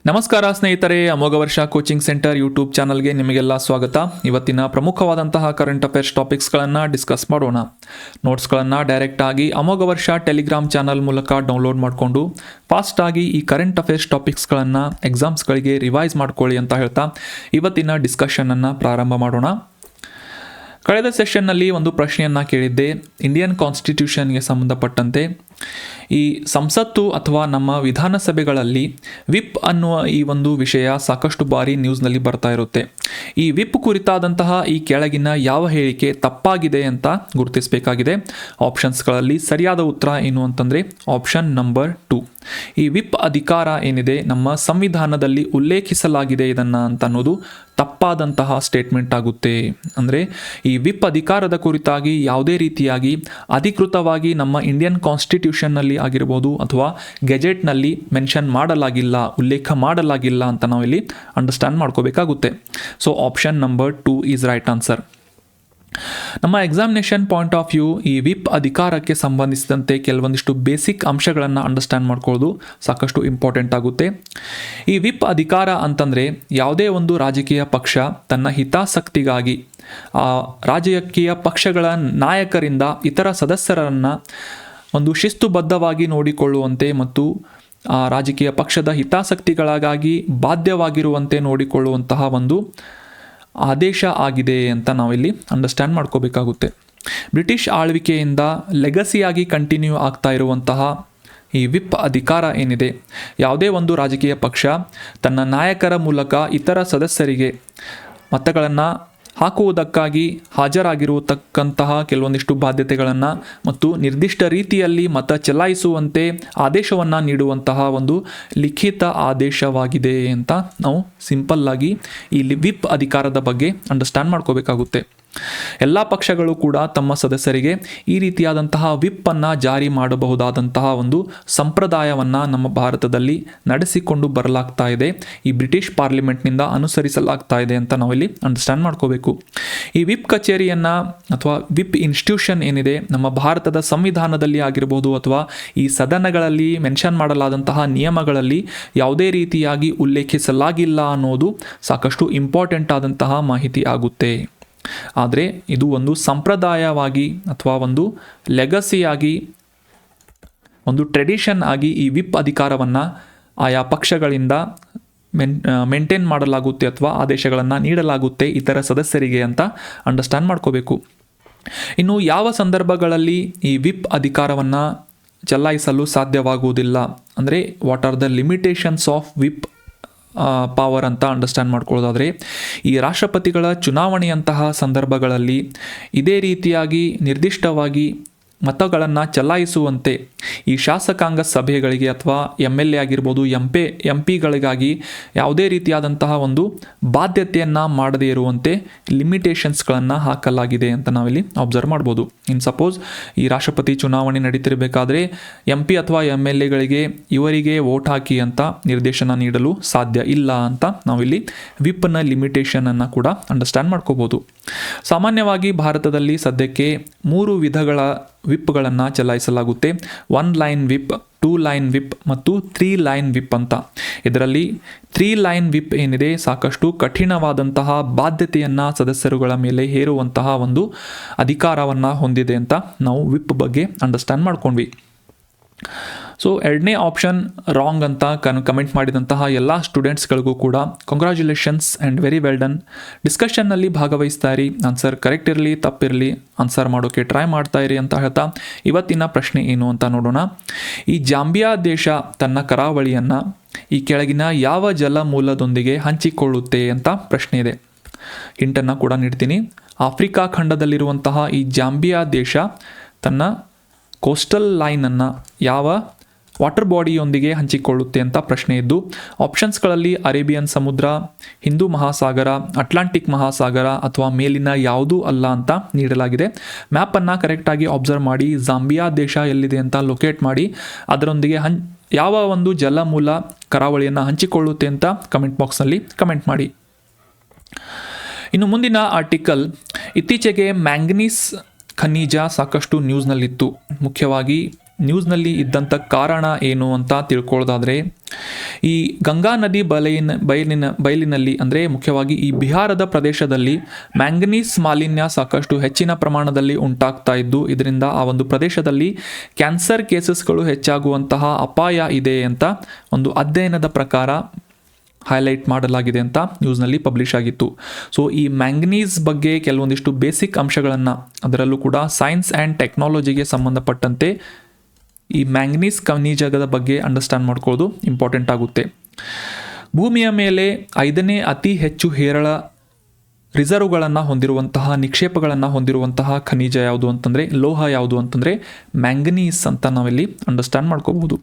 ನಮಸ್ಕಾರ ಸ್ನೇಹಿತರೆ, ಅಮೋಘ ವರ್ಷ ಕೋಚಿಂಗ್ ಸೆಂಟರ್ ಯೂಟ್ಯೂಬ್ ಚಾನಲ್ಗೆ ನಿಮಗೆಲ್ಲ ಸ್ವಾಗತ. ಇವತ್ತಿನ ಪ್ರಮುಖವಾದಂತಹ ಕರೆಂಟ್ ಅಫೇರ್ಸ್ ಟಾಪಿಕ್ಸ್ಗಳನ್ನು ಡಿಸ್ಕಸ್ ಮಾಡೋಣ. ನೋಟ್ಸ್ಗಳನ್ನು ಡೈರೆಕ್ಟಾಗಿ ಅಮೋಘ ವರ್ಷ ಟೆಲಿಗ್ರಾಮ್ ಚಾನಲ್ ಮೂಲಕ ಡೌನ್ಲೋಡ್ ಮಾಡಿಕೊಂಡು ಫಾಸ್ಟಾಗಿ ಈ ಕರೆಂಟ್ ಅಫೇರ್ಸ್ ಟಾಪಿಕ್ಸ್ಗಳನ್ನು ಎಕ್ಸಾಮ್ಸ್ಗಳಿಗೆ ರಿವೈಸ್ ಮಾಡ್ಕೊಳ್ಳಿ ಅಂತ ಹೇಳ್ತಾ ಇವತ್ತಿನ ಡಿಸ್ಕಷನನ್ನು ಪ್ರಾರಂಭ ಮಾಡೋಣ. ಕಳೆದ ಸೆಷನ್ನಲ್ಲಿ ಒಂದು ಪ್ರಶ್ನೆಯನ್ನು ಕೇಳಿದ್ದೆ. ಇಂಡಿಯನ್ ಕಾನ್ಸ್ಟಿಟ್ಯೂಷನ್ಗೆ ಸಂಬಂಧಪಟ್ಟಂತೆ ಈ ಸಂಸತ್ತು ಅಥವಾ ನಮ್ಮ ವಿಧಾನಸಭೆಗಳಲ್ಲಿ ವಿಪ್ ಅನ್ನುವ ಈ ಒಂದು ವಿಷಯ ಸಾಕಷ್ಟು ಬಾರಿ ನ್ಯೂಸ್ನಲ್ಲಿ ಬರ್ತಾ ಇರುತ್ತೆ. ಈ ವಿಪ್ ಕುರಿತಾದಂತಹ ಈ ಕೆಳಗಿನ ಯಾವ ಹೇಳಿಕೆ ತಪ್ಪಾಗಿದೆ ಅಂತ ಗುರುತಿಸಬೇಕಾಗಿದೆ. ಆಪ್ಷನ್ಸ್ಗಳಲ್ಲಿ ಸರಿಯಾದ ಉತ್ತರ ಏನು ಅಂತಂದರೆ ಆಪ್ಷನ್ ನಂಬರ್ 2. ಈ ವಿಪ್ ಅಧಿಕಾರ ಏನಿದೆ ನಮ್ಮ ಸಂವಿಧಾನದಲ್ಲಿ ಉಲ್ಲೇಖಿಸಲಾಗಿದೆ ಇದನ್ನು ಅಂತ ಅನ್ನೋದು ತಪ್ಪಾದಂತಹ ಸ್ಟೇಟ್ಮೆಂಟ್ ಆಗುತ್ತೆ. ಅಂದರೆ ಈ ವಿಪ್ ಅಧಿಕಾರದ ಕುರಿತಾಗಿ ಯಾವುದೇ ರೀತಿಯಾಗಿ ಅಧಿಕೃತವಾಗಿ ನಮ್ಮ ಇಂಡಿಯನ್ ಕಾನ್ಸ್ಟಿಟ್ಯೂಷನ್ನಲ್ಲಿ ಆಗಿರ್ಬೋದು ಅಥವಾ ಗೆಜೆಟ್ನಲ್ಲಿ ಮೆನ್ಷನ್ ಮಾಡಲಾಗಿಲ್ಲ, ಉಲ್ಲೇಖ ಮಾಡಲಾಗಿಲ್ಲ ಅಂತ ನಾವಿಲ್ಲಿ ಅಂಡರ್ಸ್ಟ್ಯಾಂಡ್ ಮಾಡ್ಕೋಬೇಕಾಗುತ್ತೆ. So option number 2 is right answer. ನಮ್ಮ ಎಕ್ಸಾಮಿನೇಷನ್ ಪಾಯಿಂಟ್ ಆಫ್ ವ್ಯೂ ಈ ವಿಪ್ ಅಧಿಕಾರಕ್ಕೆ ಸಂಬಂಧಿಸಿದಂತೆ ಕೆಲವೊಂದಿಷ್ಟು ಬೇಸಿಕ್ ಅಂಶಗಳನ್ನು ಅಂಡರ್ಸ್ಟ್ಯಾಂಡ್ ಮಾಡ್ಕೊಳ್ಳೋದು ಸಾಕಷ್ಟು ಇಂಪಾರ್ಟೆಂಟ್ ಆಗುತ್ತೆ. ಈ ವಿಪ್ ಅಧಿಕಾರ ಅಂತಂದರೆ ಯಾವುದೇ ಒಂದು ರಾಜಕೀಯ ಪಕ್ಷ ತನ್ನ ಹಿತಾಸಕ್ತಿಗಾಗಿ ರಾಜಕೀಯ ಪಕ್ಷಗಳ ನಾಯಕರಿಂದ ಇತರ ಸದಸ್ಯರನ್ನು ಒಂದು ಶಿಸ್ತುಬದ್ಧವಾಗಿ ನೋಡಿಕೊಳ್ಳುವಂತೆ ಮತ್ತು ಆ ರಾಜಕೀಯ ಪಕ್ಷದ ಹಿತಾಸಕ್ತಿಗಳಿಗಾಗಿ ಬಾಧ್ಯವಾಗಿರುವಂತೆ ನೋಡಿಕೊಳ್ಳುವಂತಹ ಒಂದು ಆದೇಶ ಆಗಿದೆ ಅಂತ ನಾವಿಲ್ಲಿ ಅಂಡರ್ಸ್ಟ್ಯಾಂಡ್ ಮಾಡ್ಕೋಬೇಕಾಗುತ್ತೆ. ಬ್ರಿಟಿಷ್ ಆಳ್ವಿಕೆಯಿಂದ ಲೆಗಸಿಯಾಗಿ ಕಂಟಿನ್ಯೂ ಆಗ್ತಾ ಇರುವಂತಹ ಈ ವಿಪ್ ಅಧಿಕಾರ ಏನಿದೆ, ಯಾವುದೇ ಒಂದು ರಾಜಕೀಯ ಪಕ್ಷ ತನ್ನ ನಾಯಕರ ಮೂಲಕ ಇತರ ಸದಸ್ಯರಿಗೆ ಮತಗಳನ್ನು ಹಾಕುವುದಕ್ಕಾಗಿ ಹಾಜರಾಗಿರತಕ್ಕಂತಹ ಕೆಲವೊಂದಿಷ್ಟು ಬಾಧ್ಯತೆಗಳನ್ನು ಮತ್ತು ನಿರ್ದಿಷ್ಟ ರೀತಿಯಲ್ಲಿ ಮತ ಚಲಾಯಿಸುವಂತೆ ಆದೇಶವನ್ನು ನೀಡುವಂತಹ ಒಂದು ಲಿಖಿತ ಆದೇಶವಾಗಿದೆ ಅಂತ ನಾವು ಸಿಂಪಲ್ಲಾಗಿ ಈ ವಿಪ್ ಅಧಿಕಾರದ ಬಗ್ಗೆ ಅಂಡರ್ಸ್ಟ್ಯಾಂಡ್ ಮಾಡ್ಕೋಬೇಕಾಗುತ್ತೆ. ಎಲ್ಲ ಪಕ್ಷಗಳು ಕೂಡ ತಮ್ಮ ಸದಸ್ಯರಿಗೆ ಈ ರೀತಿಯಾದಂತಹ ವಿಪ್ಪನ್ನು ಜಾರಿ ಮಾಡಬಹುದಾದಂತಹ ಒಂದು ಸಂಪ್ರದಾಯವನ್ನು ನಮ್ಮ ಭಾರತದಲ್ಲಿ ನಡೆಸಿಕೊಂಡು ಬರಲಾಗ್ತಾ ಇದೆ. ಈ ಬ್ರಿಟಿಷ್ ಪಾರ್ಲಿಮೆಂಟ್ನಿಂದ ಅನುಸರಿಸಲಾಗ್ತಾ ಇದೆ ಅಂತ ನಾವಿಲ್ಲಿ ಅಂಡರ್ಸ್ಟ್ಯಾಂಡ್ ಮಾಡ್ಕೋಬೇಕು. ಈ ವಿಪ್ ಕಚೇರಿಯನ್ನು ಅಥವಾ ವಿಪ್ ಇನ್ಸ್ಟಿಟ್ಯೂಷನ್ ಏನಿದೆ ನಮ್ಮ ಭಾರತದ ಸಂವಿಧಾನದಲ್ಲಿ ಆಗಿರ್ಬೋದು ಅಥವಾ ಈ ಸದನಗಳಲ್ಲಿ ಮೆನ್ಷನ್ ಮಾಡಲಾದಂತಹ ನಿಯಮಗಳಲ್ಲಿ ಯಾವುದೇ ರೀತಿಯಾಗಿ ಉಲ್ಲೇಖಿಸಲಾಗಿಲ್ಲ ಅನ್ನೋದು ಸಾಕಷ್ಟು ಇಂಪಾರ್ಟೆಂಟ್ ಆದಂತಹ ಮಾಹಿತಿ ಆಗುತ್ತೆ. ಆದರೆ ಇದು ಒಂದು ಸಂಪ್ರದಾಯವಾಗಿ ಅಥವಾ ಒಂದು ಲೆಗಸಿಯಾಗಿ, ಒಂದು ಟ್ರೆಡಿಷನ್ ಆಗಿ ಈ ವಿಪ್ ಅಧಿಕಾರವನ್ನು ಆಯಾ ಪಕ್ಷಗಳಿಂದ ಮೇಂಟೈನ್ ಮಾಡಲಾಗುತ್ತೆ ಅಥವಾ ಆದೇಶಗಳನ್ನು ನೀಡಲಾಗುತ್ತೆ ಇತರ ಸದಸ್ಯರಿಗೆ ಅಂತ ಅಂಡರ್ಸ್ಟ್ಯಾಂಡ್ ಮಾಡ್ಕೋಬೇಕು. ಇನ್ನು ಯಾವ ಸಂದರ್ಭಗಳಲ್ಲಿ ಈ ವಿಪ್ ಅಧಿಕಾರವನ್ನು ಚಲಾಯಿಸಲು ಸಾಧ್ಯವಾಗುವುದಿಲ್ಲ ಅಂದರೆ what are the limitations of whip power ಅಂತ ಅಂಡರ್ಸ್ಟ್ಯಾಂಡ್ ಮಾಡ್ಕೊಳ್ಳೋದಾದರೆ, ಈ ರಾಷ್ಟ್ರಪತಿಗಳ ಚುನಾವಣೆಯಂತಹ ಸಂದರ್ಭಗಳಲ್ಲಿ ಇದೇ ರೀತಿಯಾಗಿ ನಿರ್ದಿಷ್ಟವಾಗಿ ಮತಗಳನ್ನು ಚಲಾಯಿಸುವಂತೆ ಈ ಶಾಸಕಾಂಗ ಸಭೆಗಳಿಗೆ ಅಥವಾ MLA ಆಗಿರ್ಬೋದು ಎಂ ಪಿಗಳಿಗಾಗಿ ಯಾವುದೇ ರೀತಿಯಾದಂತಹ ಒಂದು ಬಾಧ್ಯತೆಯನ್ನು ಮಾಡದೇ ಇರುವಂತೆ ಲಿಮಿಟೇಷನ್ಸ್ಗಳನ್ನು ಹಾಕಲಾಗಿದೆ ಅಂತ ನಾವಿಲ್ಲಿ ಅಬ್ಸರ್ವ್ ಮಾಡ್ಬೋದು. ಇನ್ ಸಪೋಸ್ ಈ ರಾಷ್ಟ್ರಪತಿ ಚುನಾವಣೆ ನಡೀತಿರಬೇಕಾದ್ರೆ MP ಅಥವಾ MLAಗಳಿಗೆ ಇವರಿಗೆ ವೋಟ್ ಹಾಕಿ ಅಂತ ನಿರ್ದೇಶನ ನೀಡಲು ಸಾಧ್ಯ ಇಲ್ಲ ಅಂತ ನಾವಿಲ್ಲಿ ವಿಪ್ನ ಲಿಮಿಟೇಷನನ್ನು ಕೂಡ ಅಂಡರ್ಸ್ಟ್ಯಾಂಡ್ ಮಾಡ್ಕೋಬೋದು. ಸಾಮಾನ್ಯವಾಗಿ ಭಾರತದಲ್ಲಿ ಸದ್ಯಕ್ಕೆ 3 ವಿಧಗಳ ವಿಪ್ಗಳನ್ನು ಚಲಾಯಿಸಲಾಗುತ್ತೆ. 1 ಲೈನ್ ವಿಪ್, 2 ಲೈನ್ ವಿಪ್ ಮತ್ತು 3 ಲೈನ್ ವಿಪ್ ಅಂತ. ಇದರಲ್ಲಿ 3 ಲೈನ್ ವಿಪ್ ಏನಿದೆ ಸಾಕಷ್ಟು ಕಠಿಣವಾದಂತಹ ಬಾಧ್ಯತೆಯನ್ನು ಸದಸ್ಯರುಗಳ ಮೇಲೆ ಹೇರುವಂತಹ ಒಂದು ಅಧಿಕಾರವನ್ನು ಹೊಂದಿದೆ ಅಂತ ನಾವು ವಿಪ್ ಬಗ್ಗೆ ಅಂಡರ್ಸ್ಟ್ಯಾಂಡ್ ಮಾಡ್ಕೊಂಡ್ವಿ. ಸೊ 2ನೇ ಆಪ್ಷನ್ ರಾಂಗ್ ಅಂತ ಕಮೆಂಟ್ ಮಾಡಿದಂತಹ ಎಲ್ಲ ಸ್ಟೂಡೆಂಟ್ಸ್ಗಳಿಗೂ ಕೂಡ congratulations and very well done. ಡಿಸ್ಕಷನ್ನಲ್ಲಿ ಭಾಗವಹಿಸ್ತಾ ಇರಿ. ಆನ್ಸರ್ ಕರೆಕ್ಟ್ ಇರಲಿ ತಪ್ಪಿರಲಿ ಆನ್ಸರ್ ಮಾಡೋಕ್ಕೆ ಟ್ರೈ ಮಾಡ್ತಾ ಇರಿ ಅಂತ ಹೇಳ್ತಾ ಇವತ್ತಿನ ಪ್ರಶ್ನೆ ಏನು ಅಂತ ನೋಡೋಣ. ಈ ಜಾಂಬಿಯಾ ದೇಶ ತನ್ನ ಕರಾವಳಿಯನ್ನು ಈ ಕೆಳಗಿನ ಯಾವ ಜಲಮೂಲದೊಂದಿಗೆ ಹಂಚಿಕೊಳ್ಳುತ್ತೆ ಅಂತ ಪ್ರಶ್ನೆ ಇದೆ. ಹಿಂಟನ್ನು ಕೂಡ ನೀಡ್ತೀನಿ. ಆಫ್ರಿಕಾ ಖಂಡದಲ್ಲಿರುವಂತಹ ಈ ಜಾಂಬಿಯಾ ದೇಶ ತನ್ನ ಕೋಸ್ಟಲ್ ಲೈನನ್ನು ಯಾವ ವಾಟರ್ ಬಾಡಿಯೊಂದಿಗೆ ಹಂಚಿಕೊಳ್ಳುತ್ತೆ ಅಂತ ಪ್ರಶ್ನೆ ಇದ್ದು, ಆಪ್ಷನ್ಸ್ಗಳಲ್ಲಿ ಅರೇಬಿಯನ್ ಸಮುದ್ರ, ಹಿಂದೂ ಮಹಾಸಾಗರ, ಅಟ್ಲಾಂಟಿಕ್ ಮಹಾಸಾಗರ ಅಥವಾ ಮೇಲಿನ ಯಾವುದೂ ಅಲ್ಲ ಅಂತ ನೀಡಲಾಗಿದೆ. ಮ್ಯಾಪನ್ನು ಕರೆಕ್ಟಾಗಿ ಅಬ್ಸರ್ವ್ ಮಾಡಿ ಜಾಂಬಿಯಾ ದೇಶ ಎಲ್ಲಿದೆ ಅಂತ ಲೊಕೇಟ್ ಮಾಡಿ ಅದರೊಂದಿಗೆ ಯಾವ ಒಂದು ಜಲಮೂಲ ಕರಾವಳಿಯನ್ನು ಹಂಚಿಕೊಳ್ಳುತ್ತೆ ಅಂತ ಕಮೆಂಟ್ ಬಾಕ್ಸ್ನಲ್ಲಿ ಕಮೆಂಟ್ ಮಾಡಿ. ಇನ್ನು ಮುಂದಿನ ಆರ್ಟಿಕಲ್, ಇತ್ತೀಚೆಗೆ ಮ್ಯಾಂಗನೀಸ್ ಖನಿಜ ಸಾಕಷ್ಟು ನ್ಯೂಸ್ನಲ್ಲಿತ್ತು. ಮುಖ್ಯವಾಗಿ ನ್ಯೂಸ್ನಲ್ಲಿ ಇದ್ದಂಥ ಕಾರಣ ಏನು ಅಂತ ತಿಳ್ಕೊಳ್ಳೋದಾದರೆ, ಈ ಗಂಗಾ ನದಿ ಬಯಲಿನಲ್ಲಿ ಅಂದರೆ ಮುಖ್ಯವಾಗಿ ಈ ಬಿಹಾರದ ಪ್ರದೇಶದಲ್ಲಿ ಮ್ಯಾಂಗನೀಸ್ ಮಾಲಿನ್ಯ ಸಾಕಷ್ಟು ಹೆಚ್ಚಿನ ಪ್ರಮಾಣದಲ್ಲಿ ಉಂಟಾಗ್ತಾ ಇದ್ದು, ಇದರಿಂದ ಆ ಒಂದು ಪ್ರದೇಶದಲ್ಲಿ ಕ್ಯಾನ್ಸರ್ ಕೇಸಸ್ಗಳು ಹೆಚ್ಚಾಗುವಂತಹ ಅಪಾಯ ಇದೆ ಅಂತ ಒಂದು ಅಧ್ಯಯನದ ಪ್ರಕಾರ ಹೈಲೈಟ್ ಮಾಡಲಾಗಿದೆ ಅಂತ ನ್ಯೂಸ್ನಲ್ಲಿ ಪಬ್ಲಿಷ್ ಆಗಿತ್ತು. ಸೊ ಈ ಮ್ಯಾಂಗನೀಸ್ ಬಗ್ಗೆ ಕೆಲವೊಂದಿಷ್ಟು ಬೇಸಿಕ್ ಅಂಶಗಳನ್ನು, ಅದರಲ್ಲೂ ಕೂಡ ಸೈನ್ಸ್ ಆ್ಯಂಡ್ ಟೆಕ್ನಾಲಜಿಗೆ ಸಂಬಂಧಪಟ್ಟಂತೆ ಈ ಮ್ಯಾಂಗನೀಸ್ ಖನಿಜದ ಬಗ್ಗೆ ಅಂಡರ್ಸ್ಟ್ಯಾಂಡ್ ಮಾಡ್ಕೊಳ್ಳೋದು ಇಂಪಾರ್ಟೆಂಟ್ ಆಗುತ್ತೆ. ಭೂಮಿಯ ಮೇಲೆ 5ನೇ ಅತಿ ಹೆಚ್ಚು ಹೇರಳ ರಿಸರ್ವ್ಗಳನ್ನು ಹೊಂದಿರುವಂತಹ, ನಿಕ್ಷೇಪಗಳನ್ನು ಹೊಂದಿರುವಂತಹ ಖನಿಜ ಯಾವುದು ಅಂತಂದರೆ, ಲೋಹ ಯಾವುದು ಅಂತಂದರೆ ಮ್ಯಾಂಗನೀಸ್ ಅಂತ ನಾವಿಲ್ಲಿ ಅಂಡರ್ಸ್ಟ್ಯಾಂಡ್ ಮಾಡ್ಕೋಬಹುದು.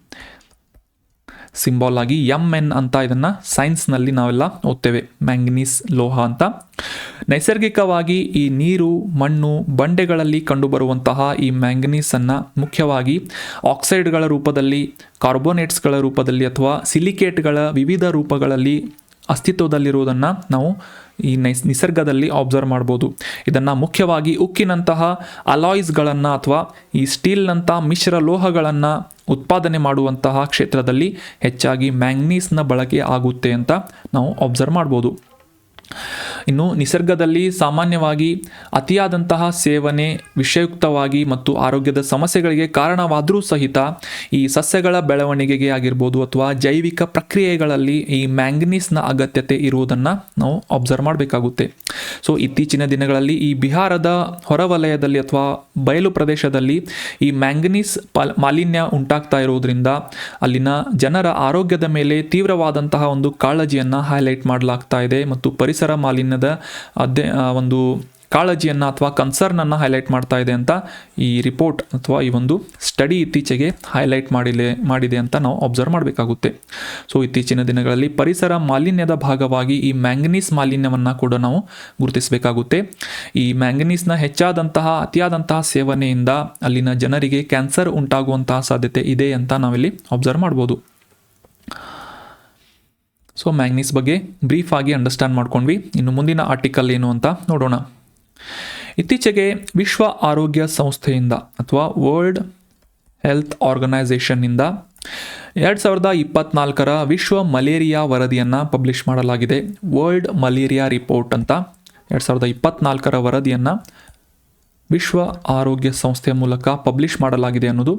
ಸಿಂಬಾಲ್ ಆಗಿ MN ಅಂತ ಇದನ್ನು ಸೈನ್ಸ್ನಲ್ಲಿ ನಾವೆಲ್ಲ ಓದ್ತೇವೆ, ಮ್ಯಾಂಗನೀಸ್ ಲೋಹ ಅಂತ. ನೈಸರ್ಗಿಕವಾಗಿ ಈ ನೀರು, ಮಣ್ಣು, ಬಂಡೆಗಳಲ್ಲಿ ಕಂಡುಬರುವಂತಹ ಈ ಮ್ಯಾಂಗನೀಸನ್ನು ಮುಖ್ಯವಾಗಿ ಆಕ್ಸೈಡ್ಗಳ ರೂಪದಲ್ಲಿ, ಕಾರ್ಬೋನೇಟ್ಸ್ಗಳ ರೂಪದಲ್ಲಿ ಅಥವಾ ಸಿಲಿಕೇಟ್ಗಳ ವಿವಿಧ ರೂಪಗಳಲ್ಲಿ ಅಸ್ತಿತ್ವದಲ್ಲಿರುವುದನ್ನು ನಾವು ಈ ನಿಸರ್ಗದಲ್ಲಿ ಅಬ್ಸರ್ವ್ ಮಾಡ್ಬೋದು. ಇದನ್ನು ಮುಖ್ಯವಾಗಿ ಉಕ್ಕಿನಂತಹ ಅಲಾಯ್ಸ್ಗಳನ್ನು ಅಥವಾ ಈ ಸ್ಟೀಲ್ನಂಥ ಮಿಶ್ರ ಲೋಹಗಳನ್ನು ಉತ್ಪಾದನೆ ಮಾಡುವಂತಹ ಕ್ಷೇತ್ರದಲ್ಲಿ ಹೆಚ್ಚಾಗಿ ಮ್ಯಾಂಗನೀಸ್ನ ಬಳಕೆ ಆಗುತ್ತೆ ಅಂತ ನಾವು ಅಬ್ಸರ್ವ್ ಮಾಡ್ಬೋದು. ಇನ್ನು ನಿಸರ್ಗದಲ್ಲಿ ಸಾಮಾನ್ಯವಾಗಿ ಅತಿಯಾದಂತಹ ಸೇವನೆ ವಿಷಯುಕ್ತವಾಗಿ ಮತ್ತು ಆರೋಗ್ಯದ ಸಮಸ್ಯೆಗಳಿಗೆ ಕಾರಣವಾದರೂ ಸಹಿತ ಈ ಸಸ್ಯಗಳ ಬೆಳವಣಿಗೆಗೆ ಆಗಿರ್ಬೋದು ಅಥವಾ ಜೈವಿಕ ಪ್ರಕ್ರಿಯೆಗಳಲ್ಲಿ ಈ ಮ್ಯಾಂಗನೀಸ್ನ ಅಗತ್ಯತೆ ಇರುವುದನ್ನು ನಾವು ಅಬ್ಸರ್ವ್ ಮಾಡಬೇಕಾಗುತ್ತೆ. ಸೊ ಇತ್ತೀಚಿನ ದಿನಗಳಲ್ಲಿ ಈ ಬಿಹಾರದ ಹೊರವಲಯದಲ್ಲಿ ಅಥವಾ ಬಯಲು ಪ್ರದೇಶದಲ್ಲಿ ಈ ಮ್ಯಾಂಗನೀಸ್ ಮಾಲಿನ್ಯ ಉಂಟಾಗ್ತಾ ಇರುವುದರಿಂದ ಅಲ್ಲಿನ ಜನರ ಆರೋಗ್ಯದ ಮೇಲೆ ತೀವ್ರವಾದಂತಹ ಒಂದು ಕಾಳಜಿಯನ್ನು ಹೈಲೈಟ್ ಮಾಡಲಾಗ್ತಾ ಇದೆ ಮತ್ತು ಪರಿಸರ ಮಾಲಿನ್ಯದ ಒಂದು ಕಾಳಜಿಯನ್ನು ಅಥವಾ ಕನ್ಸರ್ನನ್ನು ಹೈಲೈಟ್ ಮಾಡ್ತಾ ಇದೆ ಅಂತ ಈ ರಿಪೋರ್ಟ್ ಅಥವಾ ಈ ಒಂದು ಸ್ಟಡಿ ಇತ್ತೀಚೆಗೆ ಹೈಲೈಟ್ ಮಾಡಿದೆ ಅಂತ ನಾವು ಅಬ್ಸರ್ವ್ ಮಾಡಬೇಕಾಗುತ್ತೆ. ಸೊ ಇತ್ತೀಚಿನ ದಿನಗಳಲ್ಲಿ ಪರಿಸರ ಮಾಲಿನ್ಯದ ಭಾಗವಾಗಿ ಈ ಮ್ಯಾಂಗನೀಸ್ ಮಾಲಿನ್ಯವನ್ನು ಕೂಡ ನಾವು ಗುರುತಿಸಬೇಕಾಗುತ್ತೆ. ಈ ಮ್ಯಾಂಗನೀಸ್ನ ಅತಿಯಾದಂತಹ ಸೇವನೆಯಿಂದ ಅಲ್ಲಿನ ಜನರಿಗೆ ಕ್ಯಾನ್ಸರ್ ಉಂಟಾಗುವಂತಹ ಸಾಧ್ಯತೆ ಇದೆ ಅಂತ ನಾವಿಲ್ಲಿ ಅಬ್ಸರ್ವ್ ಮಾಡ್ಬೋದು. ಸೊ ಮ್ಯಾಂಗನೀಸ್ ಬಗ್ಗೆ ಬ್ರೀಫ್ ಆಗಿ ಅಂಡರ್ಸ್ಟ್ಯಾಂಡ್ ಮಾಡ್ಕೊಂಡ್ವಿ. ಇನ್ನು ಮುಂದಿನ ಆರ್ಟಿಕಲ್ ಏನು ಅಂತ ನೋಡೋಣ. ಇತ್ತೀಚೆಗೆ ವಿಶ್ವ ಆರೋಗ್ಯ ಸಂಸ್ಥೆಯಿಂದ ಅಥವಾ ವರ್ಲ್ಡ್ ಹೆಲ್ತ್ ಆರ್ಗನೈಸೇಷನ್ನಿಂದ 2024 ವಿಶ್ವ ಮಲೇರಿಯಾ ವರದಿಯನ್ನು ಪಬ್ಲಿಷ್ ಮಾಡಲಾಗಿದೆ. ವರ್ಲ್ಡ್ ಮಲೇರಿಯಾ ರಿಪೋರ್ಟ್ ಅಂತ 2024 ವರದಿಯನ್ನು ವಿಶ್ವ ಆರೋಗ್ಯ ಸಂಸ್ಥೆಯ ಮೂಲಕ ಪಬ್ಲಿಷ್ ಮಾಡಲಾಗಿದೆ ಅನ್ನೋದು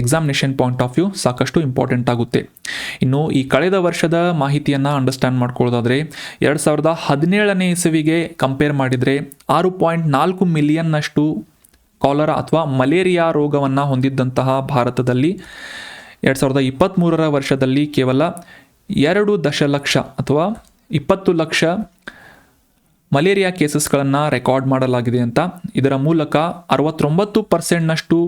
ಎಕ್ಸಾಮಿನೇಷನ್ ಪಾಯಿಂಟ್ ಆಫ್ ವ್ಯೂ ಸಾಕಷ್ಟು ಇಂಪಾರ್ಟೆಂಟ್ ಆಗುತ್ತೆ. ಇನ್ನು ಈ ಕಳೆದ ವರ್ಷದ ಮಾಹಿತಿಯನ್ನು ಅಂಡರ್ಸ್ಟ್ಯಾಂಡ್ ಮಾಡ್ಕೊಳ್ಳೋದಾದರೆ 2017ನೇ ಇಸವಿಗೆ ಕಂಪೇರ್ ಮಾಡಿದರೆ 6.4 ಮಿಲಿಯನ್ನಷ್ಟು ಕಾಲರಾ ಅಥವಾ ಮಲೇರಿಯಾ ರೋಗವನ್ನು ಹೊಂದಿದ್ದಂತಹ ಭಾರತದಲ್ಲಿ 2023 ವರ್ಷದಲ್ಲಿ ಕೇವಲ 2 ದಶಲಕ್ಷ ಅಥವಾ 20 ಲಕ್ಷ ಮಲೇರಿಯಾ ಕೇಸಸ್ಗಳನ್ನು ರೆಕಾರ್ಡ್ ಮಾಡಲಾಗಿದೆ ಅಂತ. ಇದರ ಮೂಲಕ 69%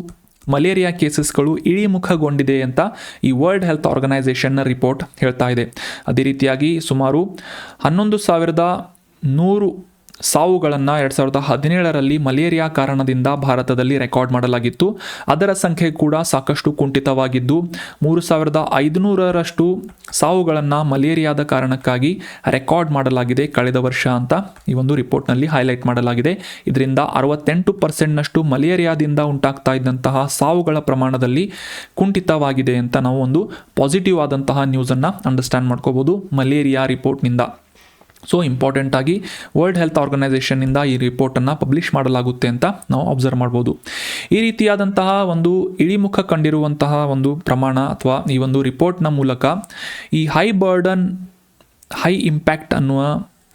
ಮಲೇರಿಯಾ ಕೇಸಸ್ಗಳು ಇಳಿಮುಖಗೊಂಡಿದೆ ಅಂತ ಈ ವರ್ಲ್ಡ್ ಹೆಲ್ತ್ ಆರ್ಗನೈಸೇಷನ್ನ ರಿಪೋರ್ಟ್ ಹೇಳ್ತಾ ಇದೆ. ಅದೇ ರೀತಿಯಾಗಿ ಸುಮಾರು 11,100 ಸಾವುಗಳನ್ನು 2017ರಲ್ಲಿ ಮಲೇರಿಯಾ ಕಾರಣದಿಂದ ಭಾರತದಲ್ಲಿ ರೆಕಾರ್ಡ್ ಮಾಡಲಾಗಿತ್ತು. ಅದರ ಸಂಖ್ಯೆ ಕೂಡ ಸಾಕಷ್ಟು ಕುಂಠಿತವಾಗಿದ್ದು 3,500ರಷ್ಟು ಸಾವುಗಳನ್ನು ಮಲೇರಿಯಾದ ಕಾರಣಕ್ಕಾಗಿ ರೆಕಾರ್ಡ್ ಮಾಡಲಾಗಿದೆ ಕಳೆದ ವರ್ಷ ಅಂತ ಈ ಒಂದು ರಿಪೋರ್ಟ್ನಲ್ಲಿ ಹೈಲೈಟ್ ಮಾಡಲಾಗಿದೆ. ಇದರಿಂದ 68% ಮಲೇರಿಯಾದಿಂದ ಉಂಟಾಗ್ತಾ ಇದ್ದಂತಹ ಸಾವುಗಳ ಪ್ರಮಾಣದಲ್ಲಿ ಕುಂಠಿತವಾಗಿದೆ ಅಂತ ನಾವು ಒಂದು ಪಾಸಿಟಿವ್ ಆದಂತಹ ನ್ಯೂಸನ್ನು ಅಂಡರ್ಸ್ಟ್ಯಾಂಡ್ ಮಾಡ್ಕೋಬೋದು ಮಲೇರಿಯಾ ರಿಪೋರ್ಟ್ನಿಂದ. ಸೊ ಇಂಪಾರ್ಟೆಂಟ್ ಆಗಿ ವರ್ಲ್ಡ್ ಹೆಲ್ತ್ ಆರ್ಗನೈಸೇಷನ್ನಿಂದ ಈ ರಿಪೋರ್ಟನ್ನು ಪಬ್ಲಿಷ್ ಮಾಡಲಾಗುತ್ತೆ ಅಂತ ನಾವು ಅಬ್ಸರ್ವ್ ಮಾಡ್ಬೋದು. ಈ ರೀತಿಯಾದಂತಹ ಒಂದು ಇಳಿಮುಖ ಕಂಡಿರುವಂತಹ ಒಂದು ಪ್ರಮಾಣ ಅಥವಾ ಈ ಒಂದು ರಿಪೋರ್ಟ್ನ ಮೂಲಕ ಈ ಹೈ ಬರ್ಡನ್ ಹೈ ಇಂಪ್ಯಾಕ್ಟ್ ಅನ್ನುವ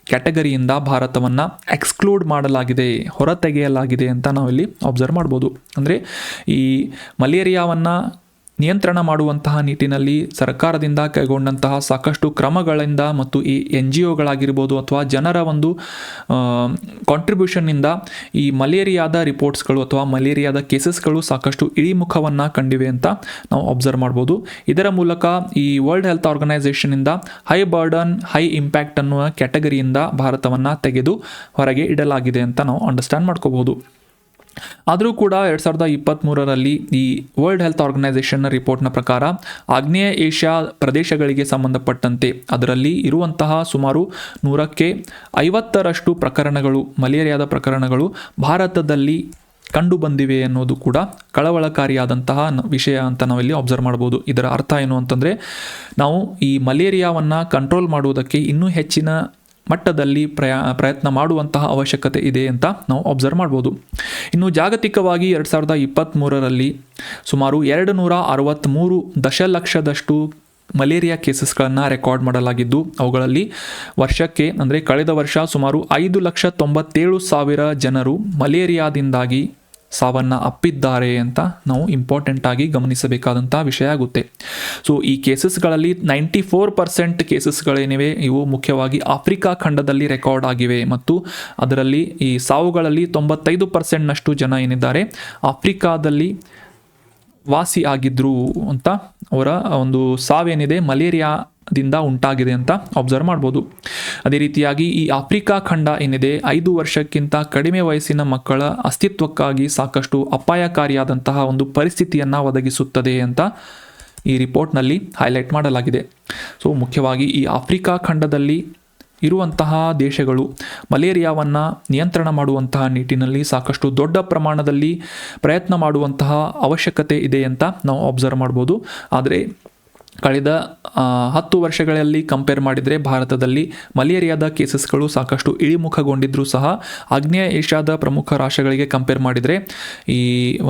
ಕ್ಯಾಟಗರಿಯಿಂದ ಭಾರತವನ್ನು ಎಕ್ಸ್ಕ್ಲೂಡ್ ಮಾಡಲಾಗಿದೆ, ಹೊರತೆಗೆಯಲಾಗಿದೆ ಅಂತ ನಾವಿಲ್ಲಿ ಅಬ್ಸರ್ವ್ ಮಾಡ್ಬೋದು. ಅಂದರೆ ಈ ಮಲೇರಿಯಾವನ್ನು ನಿಯಂತ್ರಣ ಮಾಡುವಂತಹ ನಿಟ್ಟಿನಲ್ಲಿ ಸರ್ಕಾರದಿಂದ ಕೈಗೊಂಡಂತಹ ಸಾಕಷ್ಟು ಕ್ರಮಗಳಿಂದ ಮತ್ತು ಈ NGOಗಳಾಗಿರ್ಬೋದು ಅಥವಾ ಜನರ ಒಂದು ಕಾಂಟ್ರಿಬ್ಯೂಷನ್ನಿಂದ ಈ ಮಲೇರಿಯಾದ ರಿಪೋರ್ಟ್ಸ್ಗಳು ಅಥವಾ ಮಲೇರಿಯಾದ ಕೇಸಸ್ಗಳು ಸಾಕಷ್ಟು ಇಳಿಮುಖವನ್ನು ಕಂಡಿವೆ ಅಂತ ನಾವು ಅಬ್ಸರ್ವ್ ಮಾಡ್ಬೋದು. ಇದರ ಮೂಲಕ ಈ ವರ್ಲ್ಡ್ ಹೆಲ್ತ್ ಆರ್ಗನೈಸೇಷನ್ನಿಂದ ಹೈ ಬರ್ಡನ್ ಹೈ ಇಂಪ್ಯಾಕ್ಟ್ ಅನ್ನುವ ಕ್ಯಾಟಗರಿಯಿಂದ ಭಾರತವನ್ನು ತೆಗೆದು ಹೊರಗೆ ಇಡಲಾಗಿದೆ ಅಂತ ನಾವು ಅಂಡರ್ಸ್ಟ್ಯಾಂಡ್ ಮಾಡ್ಕೋಬಹುದು. ಆದರೂ ಕೂಡ 2023ರಲ್ಲಿ ಈ ವರ್ಲ್ಡ್ ಹೆಲ್ತ್ ಆರ್ಗನೈಸೇಷನ್ನ ರಿಪೋರ್ಟ್ನ ಪ್ರಕಾರ ಆಗ್ನೇಯ ಏಷ್ಯಾ ಪ್ರದೇಶಗಳಿಗೆ ಸಂಬಂಧಪಟ್ಟಂತೆ ಅದರಲ್ಲಿ ಇರುವಂತಹ ಸುಮಾರು 150ರಷ್ಟು ಪ್ರಕರಣಗಳು ಮಲೇರಿಯಾದ ಪ್ರಕರಣಗಳು ಭಾರತದಲ್ಲಿ ಕಂಡು ಬಂದಿವೆ ಅನ್ನೋದು ಕೂಡ ಕಳವಳಕಾರಿಯಾದಂತಹ ವಿಷಯ ಅಂತ ನಾವಿಲ್ಲಿ ಅಬ್ಸರ್ವ್ ಮಾಡ್ಬೋದು. ಇದರ ಅರ್ಥ ಏನು ಅಂತಂದರೆ, ನಾವು ಈ ಮಲೇರಿಯಾವನ್ನು ಕಂಟ್ರೋಲ್ ಮಾಡುವುದಕ್ಕೆ ಇನ್ನೂ ಹೆಚ್ಚಿನ ಮಟ್ಟದಲ್ಲಿ ಪ್ರಯತ್ನ ಮಾಡುವಂತಹ ಅವಶ್ಯಕತೆ ಇದೆ ಅಂತ ನಾವು ಅಬ್ಸರ್ವ್ ಮಾಡ್ಬೋದು. ಇನ್ನು ಜಾಗತಿಕವಾಗಿ 2023ರಲ್ಲಿ ಸುಮಾರು 263 ದಶಲಕ್ಷದಷ್ಟು ಮಲೇರಿಯಾ ಕೇಸಸ್ಗಳನ್ನು ರೆಕಾರ್ಡ್ ಮಾಡಲಾಗಿದ್ದು, ಅವುಗಳಲ್ಲಿ ವರ್ಷಕ್ಕೆ ಅಂದರೆ ಕಳೆದ ವರ್ಷ ಸುಮಾರು 5,97,000 ಜನರು ಮಲೇರಿಯಾದಿಂದಾಗಿ ಸಾವನ್ನು ಅಪ್ಪಿದ್ದಾರೆ ಅಂತ ನಾವು ಇಂಪಾರ್ಟೆಂಟ್ ಆಗಿ ಗಮನಿಸಬೇಕಾದಂಥ ವಿಷಯ ಆಗುತ್ತೆ. ಸೊ ಈ ಕೇಸಸ್ಗಳಲ್ಲಿ 94% ಕೇಸಸ್ಗಳೇನಿವೆ ಇವು ಮುಖ್ಯವಾಗಿ ಆಫ್ರಿಕಾ ಖಂಡದಲ್ಲಿ ರೆಕಾರ್ಡ್ ಆಗಿವೆ ಮತ್ತು ಅದರಲ್ಲಿ ಈ ಸಾವುಗಳಲ್ಲಿ 95%ನಷ್ಟು ಜನ ಏನಿದ್ದಾರೆ ಆಫ್ರಿಕಾದಲ್ಲಿ ವಾಸಿ ಆಗಿದ್ರು ಅಂತ ಅವರ ಒಂದು ಸಾವೇನಿದೆ ಮಲೇರಿಯಾದಿಂದ ಉಂಟಾಗಿದೆ ಅಂತ ಅಬ್ಸರ್ವ್ ಮಾಡ್ಬೋದು. ಅದೇ ರೀತಿಯಾಗಿ ಈ ಆಫ್ರಿಕಾ ಖಂಡ ಏನಿದೆ 5 ವರ್ಷಕ್ಕಿಂತ ಕಡಿಮೆ ವಯಸ್ಸಿನ ಮಕ್ಕಳ ಅಸ್ತಿತ್ವಕ್ಕಾಗಿ ಸಾಕಷ್ಟು ಅಪಾಯಕಾರಿಯಾದಂತಹ ಒಂದು ಪರಿಸ್ಥಿತಿಯನ್ನು ಒದಗಿಸುತ್ತದೆ ಅಂತ ಈ ರಿಪೋರ್ಟ್ನಲ್ಲಿ ಹೈಲೈಟ್ ಮಾಡಲಾಗಿದೆ. ಸೊ ಮುಖ್ಯವಾಗಿ ಈ ಆಫ್ರಿಕಾ ಖಂಡದಲ್ಲಿ ಇರುವಂತಹ ದೇಶಗಳು ಮಲೇರಿಯಾವನ್ನು ನಿಯಂತ್ರಣ ಮಾಡುವಂತಹ ನಿಟ್ಟಿನಲ್ಲಿ ಸಾಕಷ್ಟು ದೊಡ್ಡ ಪ್ರಮಾಣದಲ್ಲಿ ಪ್ರಯತ್ನ ಮಾಡುವಂತಹ ಅವಶ್ಯಕತೆ ಇದೆ ಅಂತ ನಾವು ಅಬ್ಸರ್ವ್ ಮಾಡ್ಬೋದು. ಆದರೆ ಕಳೆದ 10 ವರ್ಷಗಳಲ್ಲಿ ಕಂಪೇರ್ ಮಾಡಿದರೆ ಭಾರತದಲ್ಲಿ ಮಲೇರಿಯಾದ ಕೇಸಸ್ಗಳು ಸಾಕಷ್ಟು ಇಳಿಮುಖಗೊಂಡಿದ್ರೂ ಸಹ ಆಗ್ನೇಯ ಏಷ್ಯಾದ ಪ್ರಮುಖ ರಾಷ್ಟ್ರಗಳಿಗೆ ಕಂಪೇರ್ ಮಾಡಿದರೆ ಈ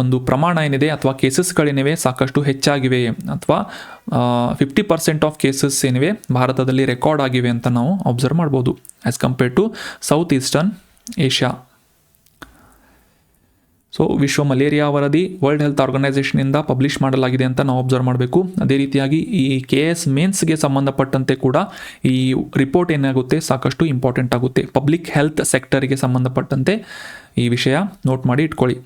ಒಂದು ಪ್ರಮಾಣ ಏನಿದೆ ಅಥವಾ ಕೇಸಸ್ಗಳೇನಿವೆ ಸಾಕಷ್ಟು ಹೆಚ್ಚಾಗಿವೆ ಅಥವಾ 50% ಆಫ್ ಕೇಸಸ್ ಏನಿವೆ ಭಾರತದಲ್ಲಿ ರೆಕಾರ್ಡ್ ಆಗಿವೆ ಅಂತ ನಾವು ಅಬ್ಸರ್ವ್ ಮಾಡ್ಬೋದು as compare to south eastern Asia. So ವಿಶ್ವ ಮಲೇರಿಯಾ ವರದಿ ವರ್ಲ್ಡ್ ಹೆಲ್ತ್ ಆರ್ಗನೈಸೇಷನಿಂದ ಪಬ್ಲಿಷ್ ಮಾಡಲಾಗಿದೆ ಅಂತ ನಾವು ಅಬ್ಸರ್ವ್ ಮಾಡಬೇಕು. ಅದೇ ರೀತಿಯಾಗಿ ಈ KS ಮೇನ್ಸ್ಗೆ ಸಂಬಂಧಪಟ್ಟಂತೆ ಕೂಡ ಈ ರಿಪೋರ್ಟ್ ಏನಾಗುತ್ತೆ ಸಾಕಷ್ಟು ಇಂಪಾರ್ಟೆಂಟ್ ಆಗುತ್ತೆ. ಪಬ್ಲಿಕ್ ಹೆಲ್ತ್ ಸೆಕ್ಟರ್ಗೆ ಸಂಬಂಧಪಟ್ಟಂತೆ ಈ ವಿಷಯ ನೋಟ್ ಮಾಡಿ ಇಟ್ಕೊಳ್ಳಿ.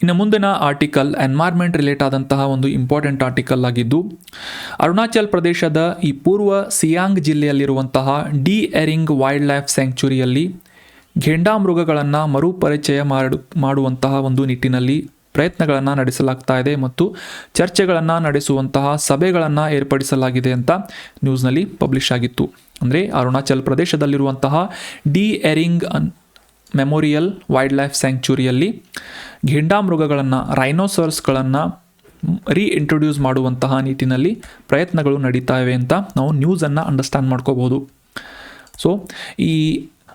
ಇನ್ನು ಮುಂದಿನ ಆರ್ಟಿಕಲ್ ಎನ್ವೈರ್ಮೆಂಟ್ ರಿಲೇಟ್ ಆದಂತಹ ಒಂದು ಇಂಪಾರ್ಟೆಂಟ್ ಆರ್ಟಿಕಲ್ ಆಗಿದ್ದು, ಅರುಣಾಚಲ್ ಪ್ರದೇಶದ ಈ ಪೂರ್ವ ಸಿಯಾಂಗ್ ಜಿಲ್ಲೆಯಲ್ಲಿರುವಂತಹ ಡಿ ಎರಿಂಗ್ ವೈಲ್ಡ್ ಲೈಫ್ ಸ್ಯಾಂಕ್ಚುರಿಯಲ್ಲಿ ಘೇಂಡಾಮೃಗಗಳನ್ನು ಮರುಪರಿಚಯ ಮಾಡುವಂತಹ ಒಂದು ನಿಟ್ಟಿನಲ್ಲಿ ಪ್ರಯತ್ನಗಳನ್ನು ನಡೆಸಲಾಗ್ತಾ ಇದೆ ಮತ್ತು ಚರ್ಚೆಗಳನ್ನು ನಡೆಸುವಂತಹ ಸಭೆಗಳನ್ನು ಏರ್ಪಡಿಸಲಾಗಿದೆ ಅಂತ ನ್ಯೂಸ್ನಲ್ಲಿ ಪಬ್ಲಿಷ್ ಆಗಿತ್ತು. ಅಂದರೆ ಅರುಣಾಚಲ್ ಪ್ರದೇಶದಲ್ಲಿರುವಂತಹ D Ering memorial wild life ಸ್ಯಾಂಕ್ಚುರಿಯಲ್ಲಿ ಘೇಂಡಾಮೃಗಗಳನ್ನು ರೈನೋಸರ್ಸ್ಗಳನ್ನು ರೀಇಂಟ್ರೊಡ್ಯೂಸ್ ಮಾಡುವಂತಹ ನಿಟ್ಟಿನಲ್ಲಿ ಪ್ರಯತ್ನಗಳು ನಡೀತಾ ಇವೆ ಅಂತ ನಾವು ನ್ಯೂಸನ್ನು ಅಂಡರ್ಸ್ಟ್ಯಾಂಡ್ ಮಾಡ್ಕೋಬೋದು. ಸೊ ಈ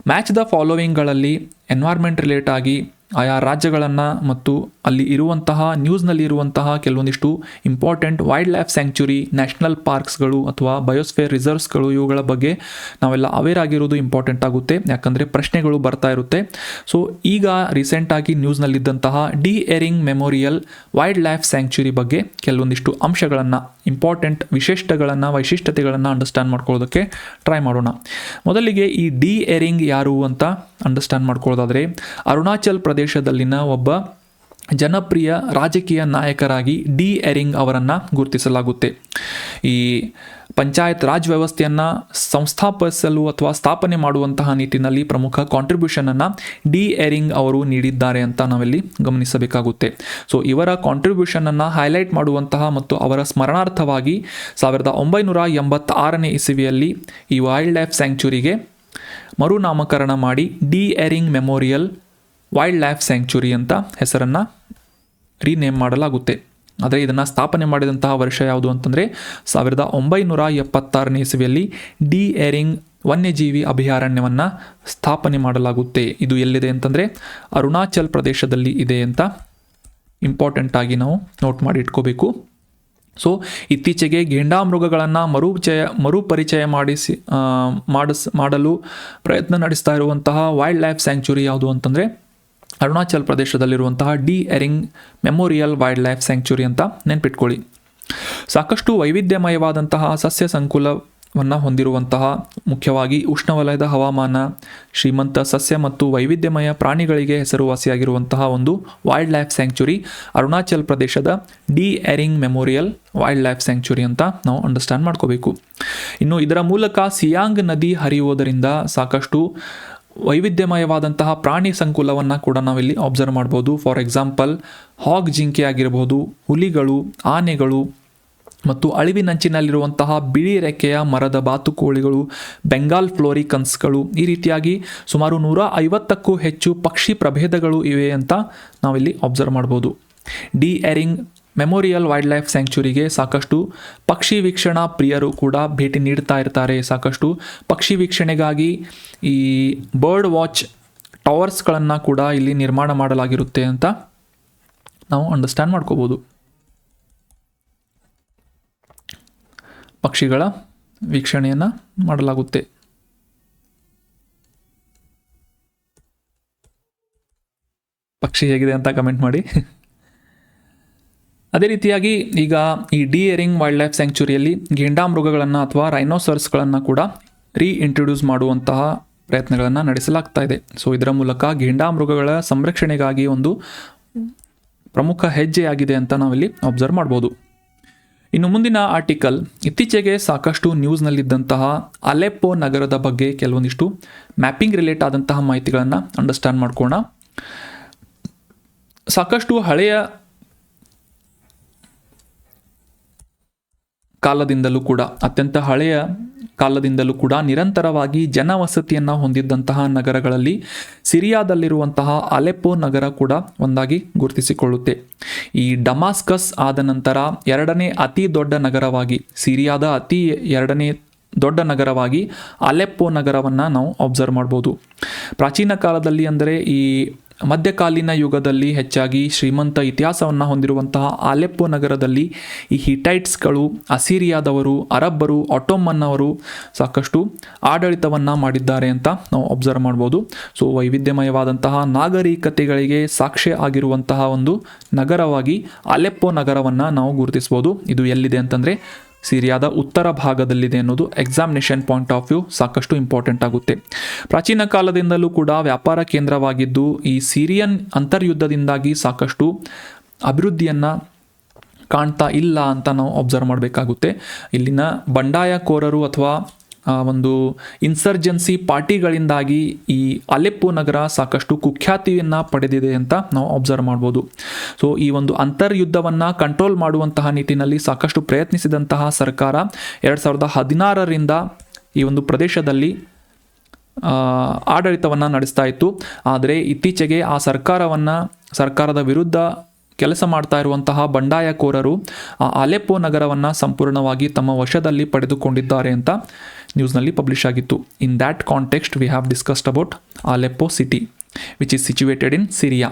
ಮ್ಯಾಚ್ ದ ಫಾಲೋವಿಂಗ್ಗಳಲ್ಲಿ ಎನ್ವೈರ್ಮೆಂಟ್ ರಿಲೇಟ್ ಆಗಿ ಆಯಾ ರಾಜ್ಯಗಳನ್ನು ಮತ್ತು ಅಲ್ಲಿ ಇರುವಂತಹ ನ್ಯೂಸ್ನಲ್ಲಿ ಇರುವಂತಹ ಕೆಲವೊಂದಿಷ್ಟು important wild life sanctuary, national ಪಾರ್ಕ್ಸ್ಗಳು ಅಥವಾ ಬಯೋಸ್ಫಿಯರ್ ರಿಸರ್ವ್ಸ್ಗಳು ಇವುಗಳ ಬಗ್ಗೆ ನಾವೆಲ್ಲ ಅವೇರ್ ಆಗಿರೋದು ಇಂಪಾರ್ಟೆಂಟ್ ಆಗುತ್ತೆ, ಯಾಕಂದರೆ ಪ್ರಶ್ನೆಗಳು ಬರ್ತಾ ಇರುತ್ತೆ. ಸೊ ಈಗ ರೀಸೆಂಟಾಗಿ ನ್ಯೂಸ್ನಲ್ಲಿದ್ದಂತಹ D Ering memorial wild life sanctuary ಬಗ್ಗೆ ಕೆಲವೊಂದಿಷ್ಟು ಅಂಶಗಳನ್ನು, ಇಂಪಾರ್ಟೆಂಟ್ ವೈಶಿಷ್ಟ್ಯತೆಗಳನ್ನು ಅಂಡರ್ಸ್ಟ್ಯಾಂಡ್ ಮಾಡ್ಕೊಳ್ಳೋದಕ್ಕೆ ಟ್ರೈ ಮಾಡೋಣ. ಮೊದಲಿಗೆ ಈ ಡಿ ಎರಿಂಗ್ ಯಾರು ಅಂತ ಅಂಡರ್ಸ್ಟ್ಯಾಂಡ್ ಮಾಡ್ಕೊಳ್ಳೋದಾದರೆ, ಅರುಣಾಚಲ್ ಪ್ರದೇಶದಲ್ಲಿನ ಒಬ್ಬ ಜನಪ್ರಿಯ ರಾಜಕೀಯ ನಾಯಕರಾಗಿ ಡಿ ಎರಿಂಗ್ ಅವರನ್ನು ಗುರುತಿಸಲಾಗುತ್ತೆ. ಈ ಪಂಚಾಯತ್ ರಾಜ್ ವ್ಯವಸ್ಥೆಯನ್ನು ಸಂಸ್ಥಾಪಿಸಲು ಅಥವಾ ಸ್ಥಾಪನೆ ಮಾಡುವಂತಹ ನಿಟ್ಟಿನಲ್ಲಿ ಪ್ರಮುಖ ಕಾಂಟ್ರಿಬ್ಯೂಷನನ್ನು ಡಿ ಎರಿಂಗ್ ಅವರು ನೀಡಿದ್ದಾರೆ ಅಂತ ನಾವಿಲ್ಲಿ ಗಮನಿಸಬೇಕಾಗುತ್ತೆ. ಸೊ ಇವರ ಕಾಂಟ್ರಿಬ್ಯೂಷನನ್ನು ಹೈಲೈಟ್ ಮಾಡುವಂತಹ ಮತ್ತು ಅವರ ಸ್ಮರಣಾರ್ಥವಾಗಿ 1986ನೇ ಇಸವಿಯಲ್ಲಿ ಈ ವೈಲ್ಡ್ ಲೈಫ್ ಸ್ಯಾಂಕ್ಚುರಿಗೆ ಮರುನಾಮಕರಣ ಮಾಡಿ D Ering memorial wild life sanctuary ಅಂತ ಹೆಸರನ್ನು ರೀನೇಮ್ ಮಾಡಲಾಗುತ್ತೆ. ಆದರೆ ಇದನ್ನು ಸ್ಥಾಪನೆ ಮಾಡಿದಂತಹ ವರ್ಷ ಯಾವುದು ಅಂತಂದರೆ 1976ನೇ ಇಸವಿಯಲ್ಲಿ ಡಿ ಎರಿಂಗ್ ವನ್ಯಜೀವಿ ಅಭಯಾರಣ್ಯವನ್ನು ಸ್ಥಾಪನೆ ಮಾಡಲಾಗುತ್ತೆ. ಇದು ಎಲ್ಲಿದೆ ಅಂತಂದರೆ ಅರುಣಾಚಲ್ ಪ್ರದೇಶದಲ್ಲಿ ಇದೆ ಅಂತ ಇಂಪಾರ್ಟೆಂಟ್ ಆಗಿ ನಾವು ನೋಟ್ ಮಾಡಿ ಇಟ್ಕೋಬೇಕು. ಸೊ ಇತ್ತೀಚೆಗೆ ಘೇಂಡಾಮೃಗಗಳನ್ನು ಮರುಪರಿಚಯ ಮಾಡಲು ಪ್ರಯತ್ನ ನಡೆಸ್ತಾ ಇರುವಂತಹ ವೈಲ್ಡ್ ಲೈಫ್ ಸ್ಯಾಂಕ್ಚುರಿ ಯಾವುದು ಅಂತಂದರೆ ಅರುಣಾಚಲ್ ಪ್ರದೇಶದಲ್ಲಿರುವಂತಹ D Ering memorial wild life sanctuary ಅಂತ ನೆನ್ಪಿಟ್ಕೊಳ್ಳಿ. ಸಾಕಷ್ಟು ವೈವಿಧ್ಯಮಯವಾದಂತಹ ಸಸ್ಯ ಸಂಕುಲವನ್ನು ಹೊಂದಿರುವಂತಹ, ಮುಖ್ಯವಾಗಿ ಉಷ್ಣವಲಯದ ಹವಾಮಾನ, ಶ್ರೀಮಂತ ಸಸ್ಯ ಮತ್ತು ವೈವಿಧ್ಯಮಯ ಪ್ರಾಣಿಗಳಿಗೆ ಹೆಸರುವಾಸಿಯಾಗಿರುವಂತಹ ಒಂದು ವೈಲ್ಡ್ ಲೈಫ್ ಸ್ಯಾಂಕ್ಚುರಿ ಅರುಣಾಚಲ್ ಪ್ರದೇಶದ D Ering memorial wild life sanctuary ಅಂತ ನಾವು ಅಂಡರ್ಸ್ಟ್ಯಾಂಡ್ ಮಾಡ್ಕೋಬೇಕು. ಇನ್ನು ಇದರ ಮೂಲಕ ಸಿಯಾಂಗ್ ನದಿ ಹರಿಯುವುದರಿಂದ ಸಾಕಷ್ಟು ವೈವಿಧ್ಯಮಯವಾದಂತಹ ಪ್ರಾಣಿ ಸಂಕುಲವನ್ನು ಕೂಡ ನಾವಿಲ್ಲಿ ಅಬ್ಸರ್ವ್ ಮಾಡ್ಬೋದು. ಫಾರ್ ಎಕ್ಸಾಂಪಲ್ ಹಾಗ್ ಜಿಂಕೆ ಆಗಿರ್ಬೋದು, ಹುಲಿಗಳು, ಆನೆಗಳು, ಮತ್ತು ಅಳಿವಿನಂಚಿನಲ್ಲಿರುವಂತಹ ಬಿಳಿ ರೆಕ್ಕೆಯ ಮರದ ಬಾತುಕೋಳಿಗಳು, ಬೆಂಗಾಲ್ ಫ್ಲೋರಿಕನ್ಸ್ಗಳು, ಈ ರೀತಿಯಾಗಿ ಸುಮಾರು 150ಕ್ಕೂ ಹೆಚ್ಚು ಪಕ್ಷಿ ಪ್ರಭೇದಗಳು ಇವೆ ಅಂತ ನಾವಿಲ್ಲಿ ಅಬ್ಸರ್ವ್ ಮಾಡ್ಬೋದು. D Ering memorial wild life ಸ್ಯಾಂಕ್ಚುರಿಗೆ ಸಾಕಷ್ಟು ಪಕ್ಷಿ ವೀಕ್ಷಣಾ ಪ್ರಿಯರು ಕೂಡ ಭೇಟಿ ನೀಡ್ತಾ ಇರ್ತಾರೆ. ಸಾಕಷ್ಟು ಪಕ್ಷಿ ವೀಕ್ಷಣೆಗಾಗಿ ಈ ಬರ್ಡ್ ವಾಚ್ ಟವರ್ಸ್ಗಳನ್ನು ಕೂಡ ಇಲ್ಲಿ ನಿರ್ಮಾಣ ಮಾಡಲಾಗಿರುತ್ತೆ ಅಂತ ನಾವು ಅಂಡರ್ಸ್ಟ್ಯಾಂಡ್ ಮಾಡ್ಕೋಬೋದು. ಪಕ್ಷಿಗಳ ವೀಕ್ಷಣೆಯನ್ನು ಮಾಡಲಾಗುತ್ತೆ. ಪಕ್ಷಿ ಹೇಗಿದೆ ಅಂತ ಕಮೆಂಟ್ ಮಾಡಿ. ಅದೇ ರೀತಿಯಾಗಿ ಈಗ ಈ ಡಿ ಎರಿಂಗ್ ವೈಲ್ಡ್ ಲೈಫ್ ಸ್ಯಾಂಕ್ಚುರಿಯಲ್ಲಿ ಗೆಂಡಾಮೃಗಗಳನ್ನು ಅಥವಾ ರೈನೋಸರ್ಸ್ಗಳನ್ನು ಕೂಡ ಇಂಟ್ರೊಡ್ಯೂಸ್ ಮಾಡುವಂತಹ ಪ್ರಯತ್ನಗಳನ್ನು ನಡೆಸಲಾಗ್ತಾ ಇದೆ. ಸೊ ಇದರ ಮೂಲಕ ಗೆಂಡಾಮೃಗಗಳ ಸಂರಕ್ಷಣೆಗಾಗಿ ಒಂದು ಪ್ರಮುಖ ಹೆಜ್ಜೆಯಾಗಿದೆ ಅಂತ ನಾವಿಲ್ಲಿ ಅಬ್ಸರ್ವ್ ಮಾಡ್ಬೋದು. ಇನ್ನು ಮುಂದಿನ ಆರ್ಟಿಕಲ್, ಇತ್ತೀಚೆಗೆ ಸಾಕಷ್ಟು ನ್ಯೂಸ್ನಲ್ಲಿದ್ದಂತಹ ಅಲೆಪ್ಪೋ ನಗರದ ಬಗ್ಗೆ ಕೆಲವೊಂದಿಷ್ಟು ಮ್ಯಾಪಿಂಗ್ ರಿಲೇಟ್ ಆದಂತಹ ಮಾಹಿತಿಗಳನ್ನು ಅಂಡರ್ಸ್ಟ್ಯಾಂಡ್ ಮಾಡ್ಕೋಣ. ಸಾಕಷ್ಟು ಹಳೆಯ ಕಾಲದಿಂದಲೂ ಕೂಡ, ಅತ್ಯಂತ ಹಳೆಯ ಕಾಲದಿಂದಲೂ ಕೂಡ ನಿರಂತರವಾಗಿ ಜನವಸತಿಯನ್ನು ಹೊಂದಿದ್ದಂತಹ ನಗರಗಳಲ್ಲಿ ಸಿರಿಯಾದಲ್ಲಿರುವಂತಹ ಅಲೆಪ್ಪೋ ನಗರ ಕೂಡ ಒಂದಾಗಿ ಗುರುತಿಸಿಕೊಳ್ಳುತ್ತೆ. ಈ ಡಮಾಸ್ಕಸ್ ಆದ ನಂತರ ಎರಡನೇ ಅತಿ ದೊಡ್ಡ ನಗರವಾಗಿ, ಸಿರಿಯಾದ ಎರಡನೇ ದೊಡ್ಡ ನಗರವಾಗಿ ಅಲೆಪ್ಪೋ ನಗರವನ್ನು ನಾವು ಅಬ್ಸರ್ವ್ ಮಾಡ್ಬೋದು. ಪ್ರಾಚೀನ ಕಾಲದಲ್ಲಿ ಅಂದರೆ ಈ ಮಧ್ಯಕಾಲೀನ ಯುಗದಲ್ಲಿ ಹೆಚ್ಚಾಗಿ ಶ್ರೀಮಂತ ಇತಿಹಾಸವನ್ನು ಹೊಂದಿರುವಂತಹ ಅಲೆಪ್ಪೋ ನಗರದಲ್ಲಿ ಈ ಹಿಟೈಟ್ಸ್ಗಳು, ಅಸಿರಿಯಾದವರು, ಅರಬ್ಬರು, ಆಟೋಮನ್ನವರು ಸಾಕಷ್ಟು ಆಡಳಿತವನ್ನು ಮಾಡಿದ್ದಾರೆ ಅಂತ ನಾವು ಅಬ್ಸರ್ವ್ ಮಾಡ್ಬೋದು. ಸೊ ವೈವಿಧ್ಯಮಯವಾದಂತಹ ನಾಗರಿಕತೆಗಳಿಗೆ ಸಾಕ್ಷ್ಯ ಆಗಿರುವಂತಹ ಒಂದು ನಗರವಾಗಿ ಅಲೆಪ್ಪೋ ನಗರವನ್ನು ನಾವು ಗುರುತಿಸ್ಬೋದು. ಇದು ಎಲ್ಲಿದೆ ಅಂತಂದರೆ ಸಿರಿಯಾದ ಉತ್ತರ ಭಾಗದಲ್ಲಿದೆ ಅನ್ನೋದು ಎಕ್ಸಾಮಿನೇಷನ್ ಪಾಯಿಂಟ್ ಆಫ್ ವ್ಯೂ ಸಾಕಷ್ಟು ಇಂಪಾರ್ಟೆಂಟ್ ಆಗುತ್ತೆ. ಪ್ರಾಚೀನ ಕಾಲದಿಂದಲೂ ಕೂಡ ವ್ಯಾಪಾರ ಕೇಂದ್ರವಾಗಿದ್ದು ಈ ಸಿರಿಯನ್ ಅಂತರ್ಯುದ್ಧದಿಂದಾಗಿ ಸಾಕಷ್ಟು ಅಭಿವೃದ್ಧಿಯನ್ನು ಕಾಣ್ತಾ ಇಲ್ಲ ಅಂತ ನಾವು ಅಬ್ಸರ್ವ್ ಮಾಡಬೇಕಾಗುತ್ತೆ. ಇಲ್ಲಿನ ಬಂಡಾಯಕೋರರು ಅಥವಾ ಒಂದು ಇನ್ಸರ್ಜೆನ್ಸಿ ಪಾರ್ಟಿಗಳಿಂದಾಗಿ ಈ ಅಲೆಪ್ಪೋ ನಗರ ಸಾಕಷ್ಟು ಕುಖ್ಯಾತಿಯನ್ನು ಪಡೆದಿದೆ ಅಂತ ನಾವು ಅಬ್ಸರ್ವ್ ಮಾಡ್ಬೋದು. ಸೊ ಈ ಒಂದು ಅಂತರ್ಯುದ್ಧವನ್ನು ಕಂಟ್ರೋಲ್ ಮಾಡುವಂತಹ ನಿಟ್ಟಿನಲ್ಲಿ ಸಾಕಷ್ಟು ಪ್ರಯತ್ನಿಸಿದಂತಹ ಸರ್ಕಾರ 2016ರಿಂದ ಈ ಒಂದು ಪ್ರದೇಶದಲ್ಲಿ ಆಡಳಿತವನ್ನು ನಡೆಸ್ತಾ ಇತ್ತು. ಆದರೆ ಇತ್ತೀಚೆಗೆ ಆ ಸರ್ಕಾರದ ವಿರುದ್ಧ ಕೆಲಸ ಮಾಡ್ತಾ ಇರುವಂತಹ ಬಂಡಾಯಕೋರರು ಆ ಅಲೆಪ್ಪೋ ನಗರವನ್ನು ಸಂಪೂರ್ಣವಾಗಿ ತಮ್ಮ ವಶದಲ್ಲಿ ಪಡೆದುಕೊಂಡಿದ್ದಾರೆ ಅಂತ ನ್ಯೂಸ್ನಲ್ಲಿ ಪಬ್ಲಿಷ್ ಆಗಿತ್ತು. In that context we have discussed about Aleppo city which is situated in Syria.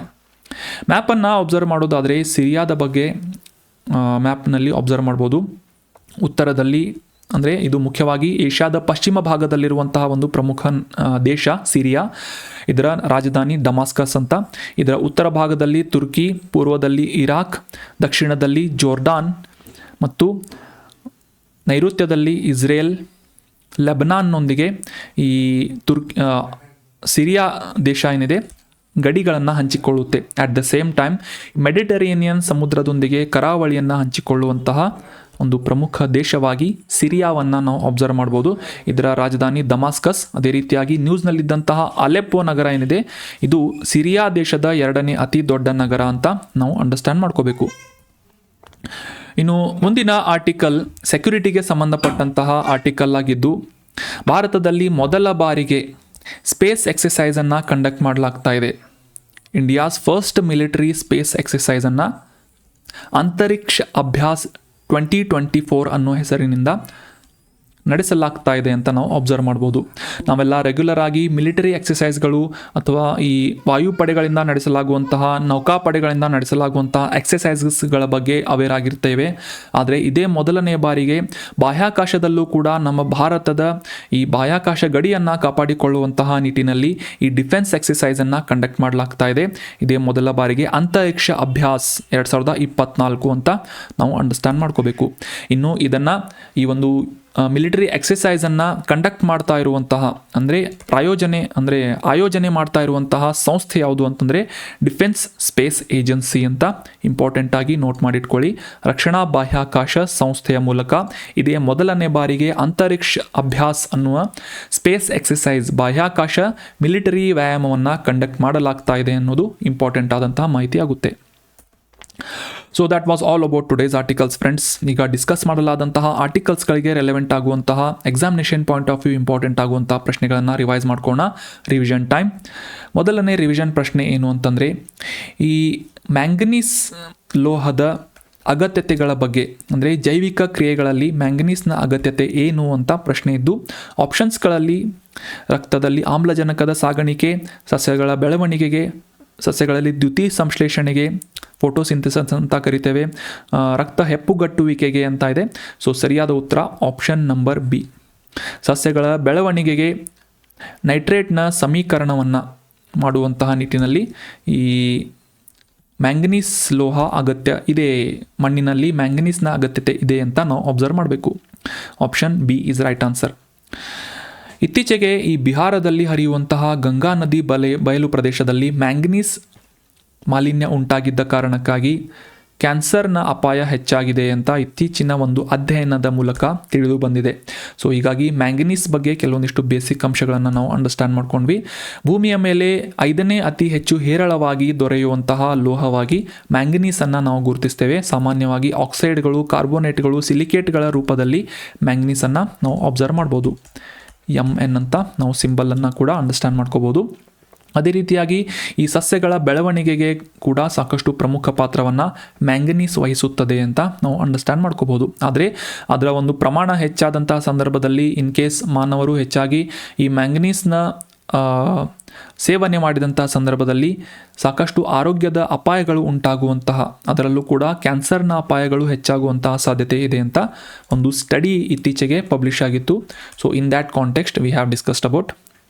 ಮ್ಯಾಪನ್ನು ಅಬ್ಸರ್ವ್ ಮಾಡೋದಾದರೆ ಸಿರಿಯಾದ ಬಗ್ಗೆ ಮ್ಯಾಪ್ನಲ್ಲಿ ಅಬ್ಸರ್ವ್ ಮಾಡ್ಬೋದು. ಉತ್ತರದಲ್ಲಿ ಅಂದರೆ ಇದು ಮುಖ್ಯವಾಗಿ ಏಷ್ಯಾದ ಪಶ್ಚಿಮ ಭಾಗದಲ್ಲಿರುವಂತಹ ಒಂದು ಪ್ರಮುಖ ದೇಶ ಸಿರಿಯಾ. ಇದರ ರಾಜಧಾನಿ ಡಮಾಸ್ಕಸ್ ಅಂತ. ಇದರ ಉತ್ತರ ಭಾಗದಲ್ಲಿ ತುರ್ಕಿ, ಪೂರ್ವದಲ್ಲಿ ಇರಾಕ್, ದಕ್ಷಿಣದಲ್ಲಿ ಜೋರ್ಡಾನ್ ಮತ್ತು ನೈಋತ್ಯದಲ್ಲಿ ಇಸ್ರೇಲ್, ಲೆಬನಾನ್ನೊಂದಿಗೆ ಈ ಸಿರಿಯಾ ದೇಶ ಏನಿದೆ ಗಡಿಗಳನ್ನು ಹಂಚಿಕೊಳ್ಳುತ್ತೆ. At the same time Mediterranean ಸಮುದ್ರದೊಂದಿಗೆ ಕರಾವಳಿಯನ್ನು ಹಂಚಿಕೊಳ್ಳುವಂತಹ ಒಂದು ಪ್ರಮುಖ ದೇಶವಾಗಿ ಸಿರಿಯಾವನ್ನು ನಾವು ಅಬ್ಸರ್ವ್ ಮಾಡ್ಬೋದು. ಇದರ ರಾಜಧಾನಿ ದಮಾಸ್ಕಸ್. ಅದೇ ರೀತಿಯಾಗಿ ನ್ಯೂಸ್ನಲ್ಲಿದ್ದಂತಹ ಅಲೆಪ್ಪೋ ನಗರ ಏನಿದೆ ಇದು ಸಿರಿಯಾ ದೇಶದ ಎರಡನೇ ಅತಿ ದೊಡ್ಡ ನಗರ ಅಂತ ನಾವು ಅಂಡರ್ಸ್ಟ್ಯಾಂಡ್ ಮಾಡ್ಕೋಬೇಕು. ಇನ್ನು ಮುಂದಿನ ಆರ್ಟಿಕಲ್ ಸೆಕ್ಯುರಿಟಿಗೆ ಸಂಬಂಧಪಟ್ಟಂತಹ ಆರ್ಟಿಕಲ್ ಆಗಿದ್ದು, ಭಾರತದಲ್ಲಿ ಮೊದಲ ಬಾರಿಗೆ ಸ್ಪೇಸ್ ಎಕ್ಸಸೈಸನ್ನು ಕಂಡಕ್ಟ್ ಮಾಡಲಾಗ್ತಾ ಇದೆ. ಇಂಡಿಯಾಸ್ ಫಸ್ಟ್ ಮಿಲಿಟರಿ ಸ್ಪೇಸ್ ಎಕ್ಸಸೈಸನ್ನು ಅಂತರಿಕ್ಷ ಅಭ್ಯಾಸ್ 2024 ಅನ್ನೋ ಹೆಸರಿನಿಂದ ನಡೆಸಲಾಗ್ತಾ ಇದೆ ಅಂತ ನಾವು ಅಬ್ಸರ್ವ್ ಮಾಡ್ಬೋದು. ನಾವೆಲ್ಲ ರೆಗ್ಯುಲರ್ ಆಗಿ ಮಿಲಿಟರಿ ಎಕ್ಸಸೈಸ್ಗಳು ಅಥವಾ ಈ ವಾಯುಪಡೆಗಳಿಂದ ನಡೆಸಲಾಗುವಂತಹ ನೌಕಾಪಡೆಗಳಿಂದ ನಡೆಸಲಾಗುವಂತಹ ಎಕ್ಸಸೈಸಸ್ಗಳ ಬಗ್ಗೆ ಅವೇರ್ ಆಗಿರ್ತೇವೆ. ಆದರೆ ಇದೇ ಮೊದಲನೇ ಬಾರಿಗೆ ಬಾಹ್ಯಾಕಾಶದಲ್ಲೂ ಕೂಡ ನಮ್ಮ ಭಾರತದ ಈ ಬಾಹ್ಯಾಕಾಶ ಗಡಿಯನ್ನು ಕಾಪಾಡಿಕೊಳ್ಳುವಂತಹ ನಿಟ್ಟಿನಲ್ಲಿ ಈ ಡಿಫೆನ್ಸ್ ಎಕ್ಸಸೈಸನ್ನು ಕಂಡಕ್ಟ್ ಮಾಡಲಾಗ್ತಾ ಇದೆ. ಇದೇ ಮೊದಲ ಬಾರಿಗೆ ಅಂತರಿಕ್ಷ ಅಭ್ಯಾಸ್ 2024 ಅಂತ ನಾವು ಅಂಡರ್ಸ್ಟ್ಯಾಂಡ್ ಮಾಡ್ಕೋಬೇಕು. ಇನ್ನು ಇದನ್ನು ಈ ಒಂದು ಮಿಲಿಟರಿ ಎಕ್ಸಸೈಸನ್ನು ಕಂಡಕ್ಟ್ ಮಾಡ್ತಾ ಇರುವಂತಹ ಆಯೋಜನೆ ಮಾಡ್ತಾ ಇರುವಂತಹ ಸಂಸ್ಥೆ ಯಾವುದು ಅಂತಂದರೆ ಡಿಫೆನ್ಸ್ ಸ್ಪೇಸ್ ಏಜೆನ್ಸಿ ಅಂತ ಇಂಪಾರ್ಟೆಂಟ್ ಆಗಿ ನೋಟ್ ಮಾಡಿಟ್ಕೊಳ್ಳಿ. ರಕ್ಷಣಾ ಬಾಹ್ಯಾಕಾಶ ಸಂಸ್ಥೆಯ ಮೂಲಕ ಇದೇ ಮೊದಲನೇ ಬಾರಿಗೆ ಅಂತರಿಕ್ಷ ಅಭ್ಯಾಸ್ ಅನ್ನುವ ಸ್ಪೇಸ್ ಎಕ್ಸಸೈಸ್ ಬಾಹ್ಯಾಕಾಶ ಮಿಲಿಟರಿ ವ್ಯಾಯಾಮವನ್ನು ಕಂಡಕ್ಟ್ ಮಾಡಲಾಗ್ತಾ ಇದೆ ಅನ್ನೋದು ಇಂಪಾರ್ಟೆಂಟ್ ಆದಂತಹ ಮಾಹಿತಿ ಆಗುತ್ತೆ. So that was all about today's articles friends. ಈಗ ಡಿಸ್ಕಸ್ ಮಾಡಲಾದಂತಹ ಆರ್ಟಿಕಲ್ಸ್ಗಳಿಗೆ ರೆಲೆವೆಂಟ್ ಆಗುವಂತಹ examination point of view important ಆಗುವಂತಹ ಪ್ರಶ್ನೆಗಳನ್ನು ರಿವೈಸ್ ಮಾಡ್ಕೋಣ. Revision time. ಮೊದಲನೇ ರಿವಿಷನ್ ಪ್ರಶ್ನೆ ಏನು ಅಂತಂದರೆ, ಈ ಮ್ಯಾಂಗನೀಸ್ ಲೋಹದ ಅಗತ್ಯತೆಗಳ ಬಗ್ಗೆ, ಅಂದರೆ ಜೈವಿಕ ಕ್ರಿಯೆಗಳಲ್ಲಿ ಮ್ಯಾಂಗನೀಸ್ನ ಅಗತ್ಯತೆ ಏನು ಅಂತ ಪ್ರಶ್ನೆ ಇದ್ದು, ಆಪ್ಷನ್ಸ್ಗಳಲ್ಲಿ ರಕ್ತದಲ್ಲಿ ಆಮ್ಲಜನಕದ ಸಾಗಾಣಿಕೆ, ಸಸ್ಯಗಳ ಬೆಳವಣಿಗೆಗೆ, ಸಸ್ಯಗಳಲ್ಲಿ ದ್ಯುತಿ ಸಂಶ್ಲೇಷಣೆಗೆ, ಫೋಟೋಸಿಂಥೆಸಿಸ್ ಅಂತ ಕರಿತೇವೆ, ರಕ್ತ ಹೆಪ್ಪುಗಟ್ಟುವಿಕೆಗೆ ಅಂತ ಇದೆ. ಸೊ ಸರಿಯಾದ ಉತ್ತರ ಆಪ್ಷನ್ ನಂಬರ್ ಬಿ. ಸಸ್ಯಗಳ ಬೆಳವಣಿಗೆಗೆ ನೈಟ್ರೇಟ್ನ ಸಮೀಕರಣವನ್ನು ಮಾಡುವಂತಹ ನಿಟ್ಟಿನಲ್ಲಿ ಈ ಮ್ಯಾಂಗನೀಸ್ ಲೋಹ ಅಗತ್ಯ ಇದೆ, ಮಣ್ಣಿನಲ್ಲಿ ಮ್ಯಾಂಗನೀಸ್ನ ಅಗತ್ಯತೆ ಇದೆ ಅಂತ ನಾವು ಅಬ್ಸರ್ವ್ ಮಾಡಬೇಕು. Option B is right answer. ಇತ್ತೀಚೆಗೆ ಈ ಬಿಹಾರದಲ್ಲಿ ಹರಿಯುವಂತಹ ಗಂಗಾ ನದಿ ಬಯಲು ಪ್ರದೇಶದಲ್ಲಿ ಮ್ಯಾಂಗನೀಸ್ ಮಾಲಿನ್ಯ ಉಂಟಾಗಿದ್ದ ಕಾರಣಕ್ಕಾಗಿ ಕ್ಯಾನ್ಸರ್ನ ಅಪಾಯ ಹೆಚ್ಚಾಗಿದೆ ಅಂತ ಇತ್ತೀಚಿನ ಒಂದು ಅಧ್ಯಯನದ ಮೂಲಕ ತಿಳಿದು ಬಂದಿದೆ. ಸೊ ಹೀಗಾಗಿ ಮ್ಯಾಂಗನೀಸ್ ಬಗ್ಗೆ ಕೆಲವೊಂದಿಷ್ಟು ಬೇಸಿಕ್ ಅಂಶಗಳನ್ನು ನಾವು ಅಂಡರ್ಸ್ಟ್ಯಾಂಡ್ ಮಾಡ್ಕೊಂಡ್ವಿ. ಭೂಮಿಯ ಮೇಲೆ 5ನೇ ಅತಿ ಹೆಚ್ಚು ಹೇರಳವಾಗಿ ದೊರೆಯುವಂತಹ ಲೋಹವಾಗಿ ಮ್ಯಾಂಗನೀಸನ್ನು ನಾವು ಗುರುತಿಸ್ತೇವೆ. ಸಾಮಾನ್ಯವಾಗಿ ಆಕ್ಸೈಡ್ಗಳು, ಕಾರ್ಬೋನೇಟ್ಗಳು, ಸಿಲಿಕೇಟ್ಗಳ ರೂಪದಲ್ಲಿ ಮ್ಯಾಂಗನೀಸನ್ನು ನಾವು ಅಬ್ಸರ್ವ್ ಮಾಡ್ಬೋದು. MN ಅಂತ ನಾವು ಸಿಂಬಲನ್ನು ಕೂಡ ಅಂಡರ್ಸ್ಟ್ಯಾಂಡ್ ಮಾಡ್ಕೋಬೋದು. ಅದೇ ರೀತಿಯಾಗಿ ಈ ಸಸ್ಯಗಳ ಬೆಳವಣಿಗೆಗೆ ಕೂಡ ಸಾಕಷ್ಟು ಪ್ರಮುಖ ಪಾತ್ರವನ್ನು ಮ್ಯಾಂಗನೀಸ್ ವಹಿಸುತ್ತದೆ ಅಂತ ನಾವು ಅಂಡರ್ಸ್ಟ್ಯಾಂಡ್ ಮಾಡ್ಕೋಬೋದು. ಆದರೆ ಅದರ ಒಂದು ಪ್ರಮಾಣ ಹೆಚ್ಚಾದಂತಹ ಸಂದರ್ಭದಲ್ಲಿ ಇನ್ ಕೇಸ್ ಮಾನವರು ಹೆಚ್ಚಾಗಿ ಈ ಮ್ಯಾಂಗನೀಸ್ನ ಸೇವನೆ ಮಾಡಿದಂತಹ ಸಂದರ್ಭದಲ್ಲಿ ಸಾಕಷ್ಟು ಆರೋಗ್ಯದ ಅಪಾಯಗಳು ಉಂಟಾಗುವಂತಹ, ಅದರಲ್ಲೂ ಕೂಡ ಕ್ಯಾನ್ಸರ್ನ ಅಪಾಯಗಳು ಹೆಚ್ಚಾಗುವಂತಹ ಸಾಧ್ಯತೆ ಇದೆ ಅಂತ ಒಂದು ಸ್ಟಡಿ ಇತ್ತೀಚೆಗೆ ಪಬ್ಲಿಷ್ ಆಗಿತ್ತು. So in that context we have discussed about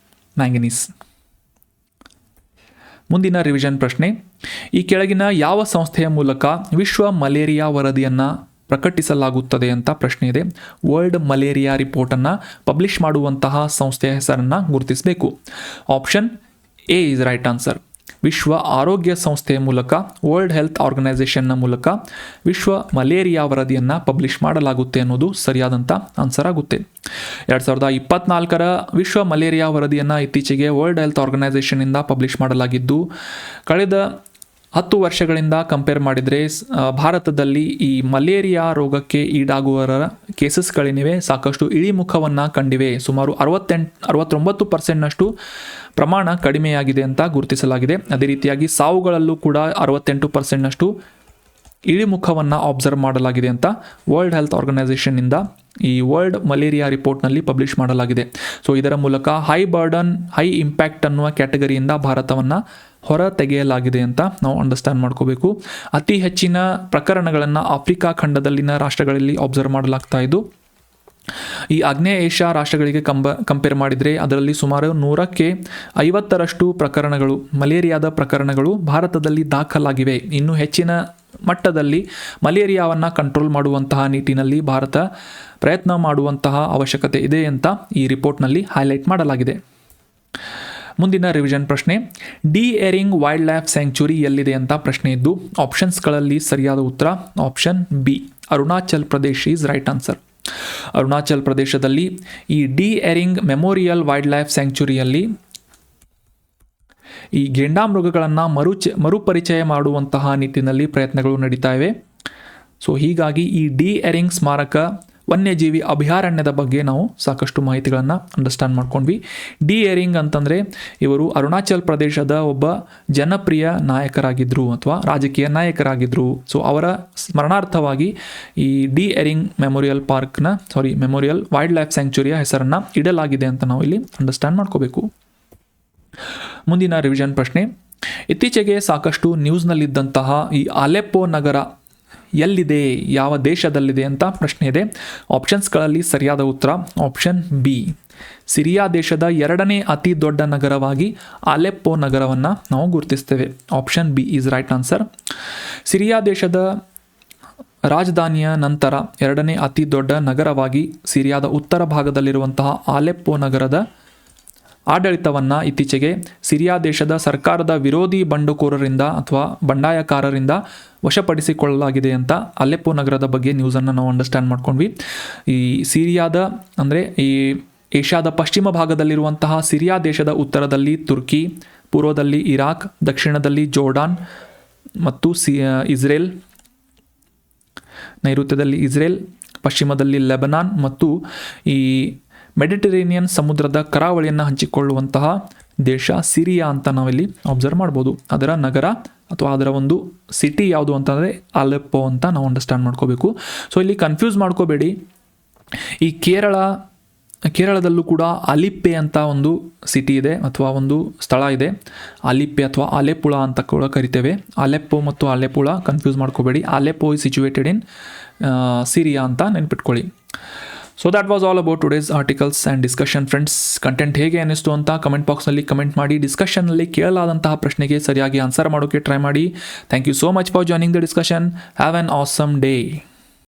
manganese. ಮುಂದಿನ ರಿವಿಷನ್ ಪ್ರಶ್ನೆ, ಈ ಕೆಳಗಿನ ಯಾವ ಸಂಸ್ಥೆಯ ಮೂಲಕ ವಿಶ್ವ ಮಲೇರಿಯಾ ವರದಿಯನ್ನು ಪ್ರಕಟಿಸಲಾಗುತ್ತದೆ ಅಂತ ಪ್ರಶ್ನೆ ಇದೆ. ವರ್ಲ್ಡ್ ಮಲೇರಿಯಾ ರಿಪೋರ್ಟನ್ನು ಪಬ್ಲಿಷ್ ಮಾಡುವಂತಹ ಸಂಸ್ಥೆಯ ಹೆಸರನ್ನು ಗುರುತಿಸಬೇಕು. Option A is right answer. ವಿಶ್ವ ಆರೋಗ್ಯ ಸಂಸ್ಥೆಯ ಮೂಲಕ, ವರ್ಲ್ಡ್ ಹೆಲ್ತ್ ಆರ್ಗನೈಸೇಷನ್ನ ಮೂಲಕ ವಿಶ್ವ ಮಲೇರಿಯಾ ವರದಿಯನ್ನು ಪಬ್ಲಿಷ್ ಮಾಡಲಾಗುತ್ತೆ ಅನ್ನೋದು ಸರಿಯಾದಂಥ ಆನ್ಸರ್ ಆಗುತ್ತೆ. 2024ರ ವಿಶ್ವ ಮಲೇರಿಯಾ ವರದಿಯನ್ನು ಇತ್ತೀಚೆಗೆ ವರ್ಲ್ಡ್ ಹೆಲ್ತ್ ಆರ್ಗನೈಸೇಷನ್ನಿಂದ ಪಬ್ಲಿಷ್ ಮಾಡಲಾಗಿದ್ದು, ಕಳೆದ 10 ವರ್ಷಗಳಿಂದ ಕಂಪೇರ್ ಮಾಡಿದರೆ ಭಾರತದಲ್ಲಿ ಈ ಮಲೇರಿಯಾ ರೋಗಕ್ಕೆ ಈಡಾಗುವವರ ಕೇಸಸ್ಗಳೇನಿವೆ ಸಾಕಷ್ಟು ಇಳಿಮುಖವನ್ನು ಕಂಡಿವೆ. ಸುಮಾರು 69% ಪ್ರಮಾಣ ಕಡಿಮೆಯಾಗಿದೆ ಅಂತ ಗುರುತಿಸಲಾಗಿದೆ. ಅದೇ ರೀತಿಯಾಗಿ ಸಾವುಗಳಲ್ಲೂ ಕೂಡ 68% ಇಳಿಮುಖವನ್ನು ಅಬ್ಸರ್ವ್ ಮಾಡಲಾಗಿದೆ ಅಂತ ವರ್ಲ್ಡ್ ಹೆಲ್ತ್ ಆರ್ಗನೈಸೇಷನ್ನಿಂದ ಈ ವರ್ಲ್ಡ್ ಮಲೇರಿಯಾ ರಿಪೋರ್ಟ್ನಲ್ಲಿ ಪಬ್ಲಿಷ್ ಮಾಡಲಾಗಿದೆ. ಸೊ ಇದರ ಮೂಲಕ ಹೈ ಬರ್ಡನ್, ಹೈ ಇಂಪ್ಯಾಕ್ಟ್ ಅನ್ನುವ ಕ್ಯಾಟಗರಿಯಿಂದ ಭಾರತವನ್ನು ಹೊರ ತೆಗೆಯಲಾಗಿದೆ ಅಂತ ನಾವು ಅಂಡರ್ಸ್ಟ್ಯಾಂಡ್ ಮಾಡ್ಕೋಬೇಕು. ಅತಿ ಹೆಚ್ಚಿನ ಪ್ರಕರಣಗಳನ್ನು ಆಫ್ರಿಕಾ ಖಂಡದಲ್ಲಿನ ರಾಷ್ಟ್ರಗಳಲ್ಲಿ ಅಬ್ಸರ್ವ್ ಮಾಡಲಾಗ್ತಾ ಇದ್ದು, ಈ ಆಗ್ನೇಯ ಏಷ್ಯಾ ರಾಷ್ಟ್ರಗಳಿಗೆ ಕಂಪೇರ್ ಮಾಡಿದರೆ ಅದರಲ್ಲಿ ಸುಮಾರು 100ಕ್ಕೆ 50ರಷ್ಟು ಪ್ರಕರಣಗಳು, ಮಲೇರಿಯಾದ ಪ್ರಕರಣಗಳು ಭಾರತದಲ್ಲಿ ದಾಖಲಾಗಿವೆ. ಇನ್ನೂ ಹೆಚ್ಚಿನ ಮಟ್ಟದಲ್ಲಿ ಮಲೇರಿಯಾವನ್ನು ಕಂಟ್ರೋಲ್ ಮಾಡುವಂತಹ ನಿಟ್ಟಿನಲ್ಲಿ ಭಾರತ ಪ್ರಯತ್ನ ಮಾಡುವಂತಹ ಅವಶ್ಯಕತೆ ಇದೆ ಅಂತ ಈ ರಿಪೋರ್ಟ್ನಲ್ಲಿ ಹೈಲೈಟ್ ಮಾಡಲಾಗಿದೆ. ಮುಂದಿನ ರಿವಿಷನ್ ಪ್ರಶ್ನೆ, D Ering wild life sanctuary ಎಲ್ಲಿದೆ ಅಂತ ಪ್ರಶ್ನೆ ಇದ್ದು, ಆಪ್ಷನ್ಸ್ಗಳಲ್ಲಿ ಸರಿಯಾದ ಉತ್ತರ option B, Arunachal Pradesh is right answer. Arunachal ಪ್ರದೇಶದಲ್ಲಿ ಈ D Ering memorial wild life ಸ್ಯಾಂಕ್ಚುರಿಯಲ್ಲಿ ಈ ಗೆಂಡಾಮೃಗಗಳನ್ನು ಮರುಪರಿಚಯ ಮಾಡುವಂತಹ ನಿಟ್ಟಿನಲ್ಲಿ ಪ್ರಯತ್ನಗಳು ನಡೀತಾ ಇವೆ. ಸೊ ಹೀಗಾಗಿ ಈ ಡಿ ಎರಿಂಗ್ ಸ್ಮಾರಕ ವನ್ಯಜೀವಿ ಅಭಯಾರಣ್ಯದ ಬಗ್ಗೆ ನಾವು ಸಾಕಷ್ಟು ಮಾಹಿತಿಗಳನ್ನು ಅಂಡರ್ಸ್ಟ್ಯಾಂಡ್ ಮಾಡ್ಕೊಂಡ್ವಿ. ಡಿ ಎರಿಂಗ್ ಅಂತಂದರೆ ಇವರು ಅರುಣಾಚಲ್ ಪ್ರದೇಶದ ಒಬ್ಬ ಜನಪ್ರಿಯ ನಾಯಕರಾಗಿದ್ದರು ಅಥವಾ ರಾಜಕೀಯ ನಾಯಕರಾಗಿದ್ದರು. ಸೊ ಅವರ ಸ್ಮರಣಾರ್ಥವಾಗಿ ಈ D Ering memorial wild life ಸ್ಯಾಂಕ್ಚುರಿಯ ಹೆಸರನ್ನು ಇಡಲಾಗಿದೆ ಅಂತ ನಾವು ಇಲ್ಲಿ ಅಂಡರ್ಸ್ಟ್ಯಾಂಡ್ ಮಾಡ್ಕೋಬೇಕು. ಮುಂದಿನ ರಿವಿಷನ್ ಪ್ರಶ್ನೆ, ಇತ್ತೀಚೆಗೆ ಸಾಕಷ್ಟು ನ್ಯೂಸ್ನಲ್ಲಿದ್ದಂತಹ ಈ ಅಲೆಪ್ಪೋ ನಗರ ಎಲ್ಲಿದೆ, ಯಾವ ದೇಶದಲ್ಲಿದೆ ಅಂತ ಪ್ರಶ್ನೆ ಇದೆ. ಆಪ್ಷನ್ಸ್ಗಳಲ್ಲಿ ಸರಿಯಾದ ಉತ್ತರ ಆಪ್ಷನ್ ಬಿ, ಸಿರಿಯಾ ದೇಶದ 2ನೇ ಅತಿ ದೊಡ್ಡ ನಗರವಾಗಿ ಅಲೆಪ್ಪೋ ನಗರವನ್ನು ನಾವು ಗುರುತಿಸ್ತೇವೆ. Option B is right answer. Syria ದೇಶದ ರಾಜಧಾನಿಯ ನಂತರ 2ನೇ ಅತಿ ದೊಡ್ಡ ನಗರವಾಗಿ ಸಿರಿಯಾದ ಉತ್ತರ ಭಾಗದಲ್ಲಿರುವಂತಹ ಅಲೆಪ್ಪೋ ನಗರದ ಆಡಳಿತವನ್ನು ಇತ್ತೀಚೆಗೆ ಸಿರಿಯಾ ದೇಶದ ಸರ್ಕಾರದ ವಿರೋಧಿ ಬಂಡುಕೋರರಿಂದ ಅಥವಾ ಬಂಡಾಯಕಾರರಿಂದ ವಶಪಡಿಸಿಕೊಳ್ಳಲಾಗಿದೆ ಅಂತ ಅಲೆಪ್ಪೋ ನಗರದ ಬಗ್ಗೆ ನ್ಯೂಸನ್ನು ನಾವು ಅಂಡರ್ಸ್ಟ್ಯಾಂಡ್ ಮಾಡ್ಕೊಂಡ್ವಿ. ಈ ಸಿರಿಯಾದ ಅಂದರೆ ಈ ಏಷ್ಯಾದ ಪಶ್ಚಿಮ ಭಾಗದಲ್ಲಿರುವಂತಹ ಸಿರಿಯಾ ದೇಶದ ಉತ್ತರದಲ್ಲಿ ತುರ್ಕಿ, ಪೂರ್ವದಲ್ಲಿ ಇರಾಕ್, ದಕ್ಷಿಣದಲ್ಲಿ ಜೋರ್ಡಾನ್ ಮತ್ತು ಇಸ್ರೇಲ್ ನೈಋತ್ಯದಲ್ಲಿ ಇಸ್ರೇಲ್, ಪಶ್ಚಿಮದಲ್ಲಿ ಲೆಬನಾನ್ ಮತ್ತು ಈ ಮೆಡಿಟರೇನಿಯನ್ ಸಮುದ್ರದ ಕರಾವಳಿಯನ್ನು ಹಂಚಿಕೊಳ್ಳುವಂತಹ ದೇಶ ಸಿರಿಯಾ ಅಂತ ನಾವಿಲ್ಲಿ ಅಬ್ಸರ್ವ್ ಮಾಡ್ಬೋದು. ಅದರ ನಗರ ಅಥವಾ ಅದರ ಒಂದು ಸಿಟಿ ಯಾವುದು ಅಂತಂದರೆ ಅಲೆಪ್ಪೋ ಅಂತ ನಾವು ಅಂಡರ್ಸ್ಟ್ಯಾಂಡ್ ಮಾಡ್ಕೋಬೇಕು. ಸೊ ಇಲ್ಲಿ ಕನ್ಫ್ಯೂಸ್ ಮಾಡ್ಕೋಬೇಡಿ. ಈ ಕೇರಳದಲ್ಲೂ ಕೂಡ ಅಲಿಪ್ಪೆ ಅಂತ ಒಂದು ಸಿಟಿ ಇದೆ ಅಥವಾ ಒಂದು ಸ್ಥಳ ಇದೆ. ಅಲಿಪ್ಪೆ ಅಥವಾ ಅಲೆಪುಳ ಅಂತ ಕೂಡ ಕರಿತೇವೆ. ಅಲೆಪ್ಪೋ ಮತ್ತು ಅಲೆಪುಳ ಕನ್ಫ್ಯೂಸ್ ಮಾಡ್ಕೋಬೇಡಿ. ಅಲೆಪ್ಪೋ ಇಸ್ ಸಿಚುವೇಟೆಡ್ ಇನ್ ಸಿರಿಯಾ ಅಂತ ನೆನ್ಪಿಟ್ಕೊಳ್ಳಿ. So that was all about today's articles and discussion. Friends, content ಹೇಗೆ ಅನ್ನಿಸ್ತು ಅಂತ ಕಮೆಂಟ್ ಬಾಕ್ಸ್ನಲ್ಲಿ ಕಮೆಂಟ್ ಮಾಡಿ. ಡಿಸ್ಕಷನ್ನಲ್ಲಿ ಕೇಳಲಾದಂತಹ ಪ್ರಶ್ನೆಗೆ ಸರಿಯಾಗಿ ಆನ್ಸರ್ ಮಾಡೋಕ್ಕೆ ಟ್ರೈ ಮಾಡಿ. Thank you so much for joining the discussion. Have an awesome day.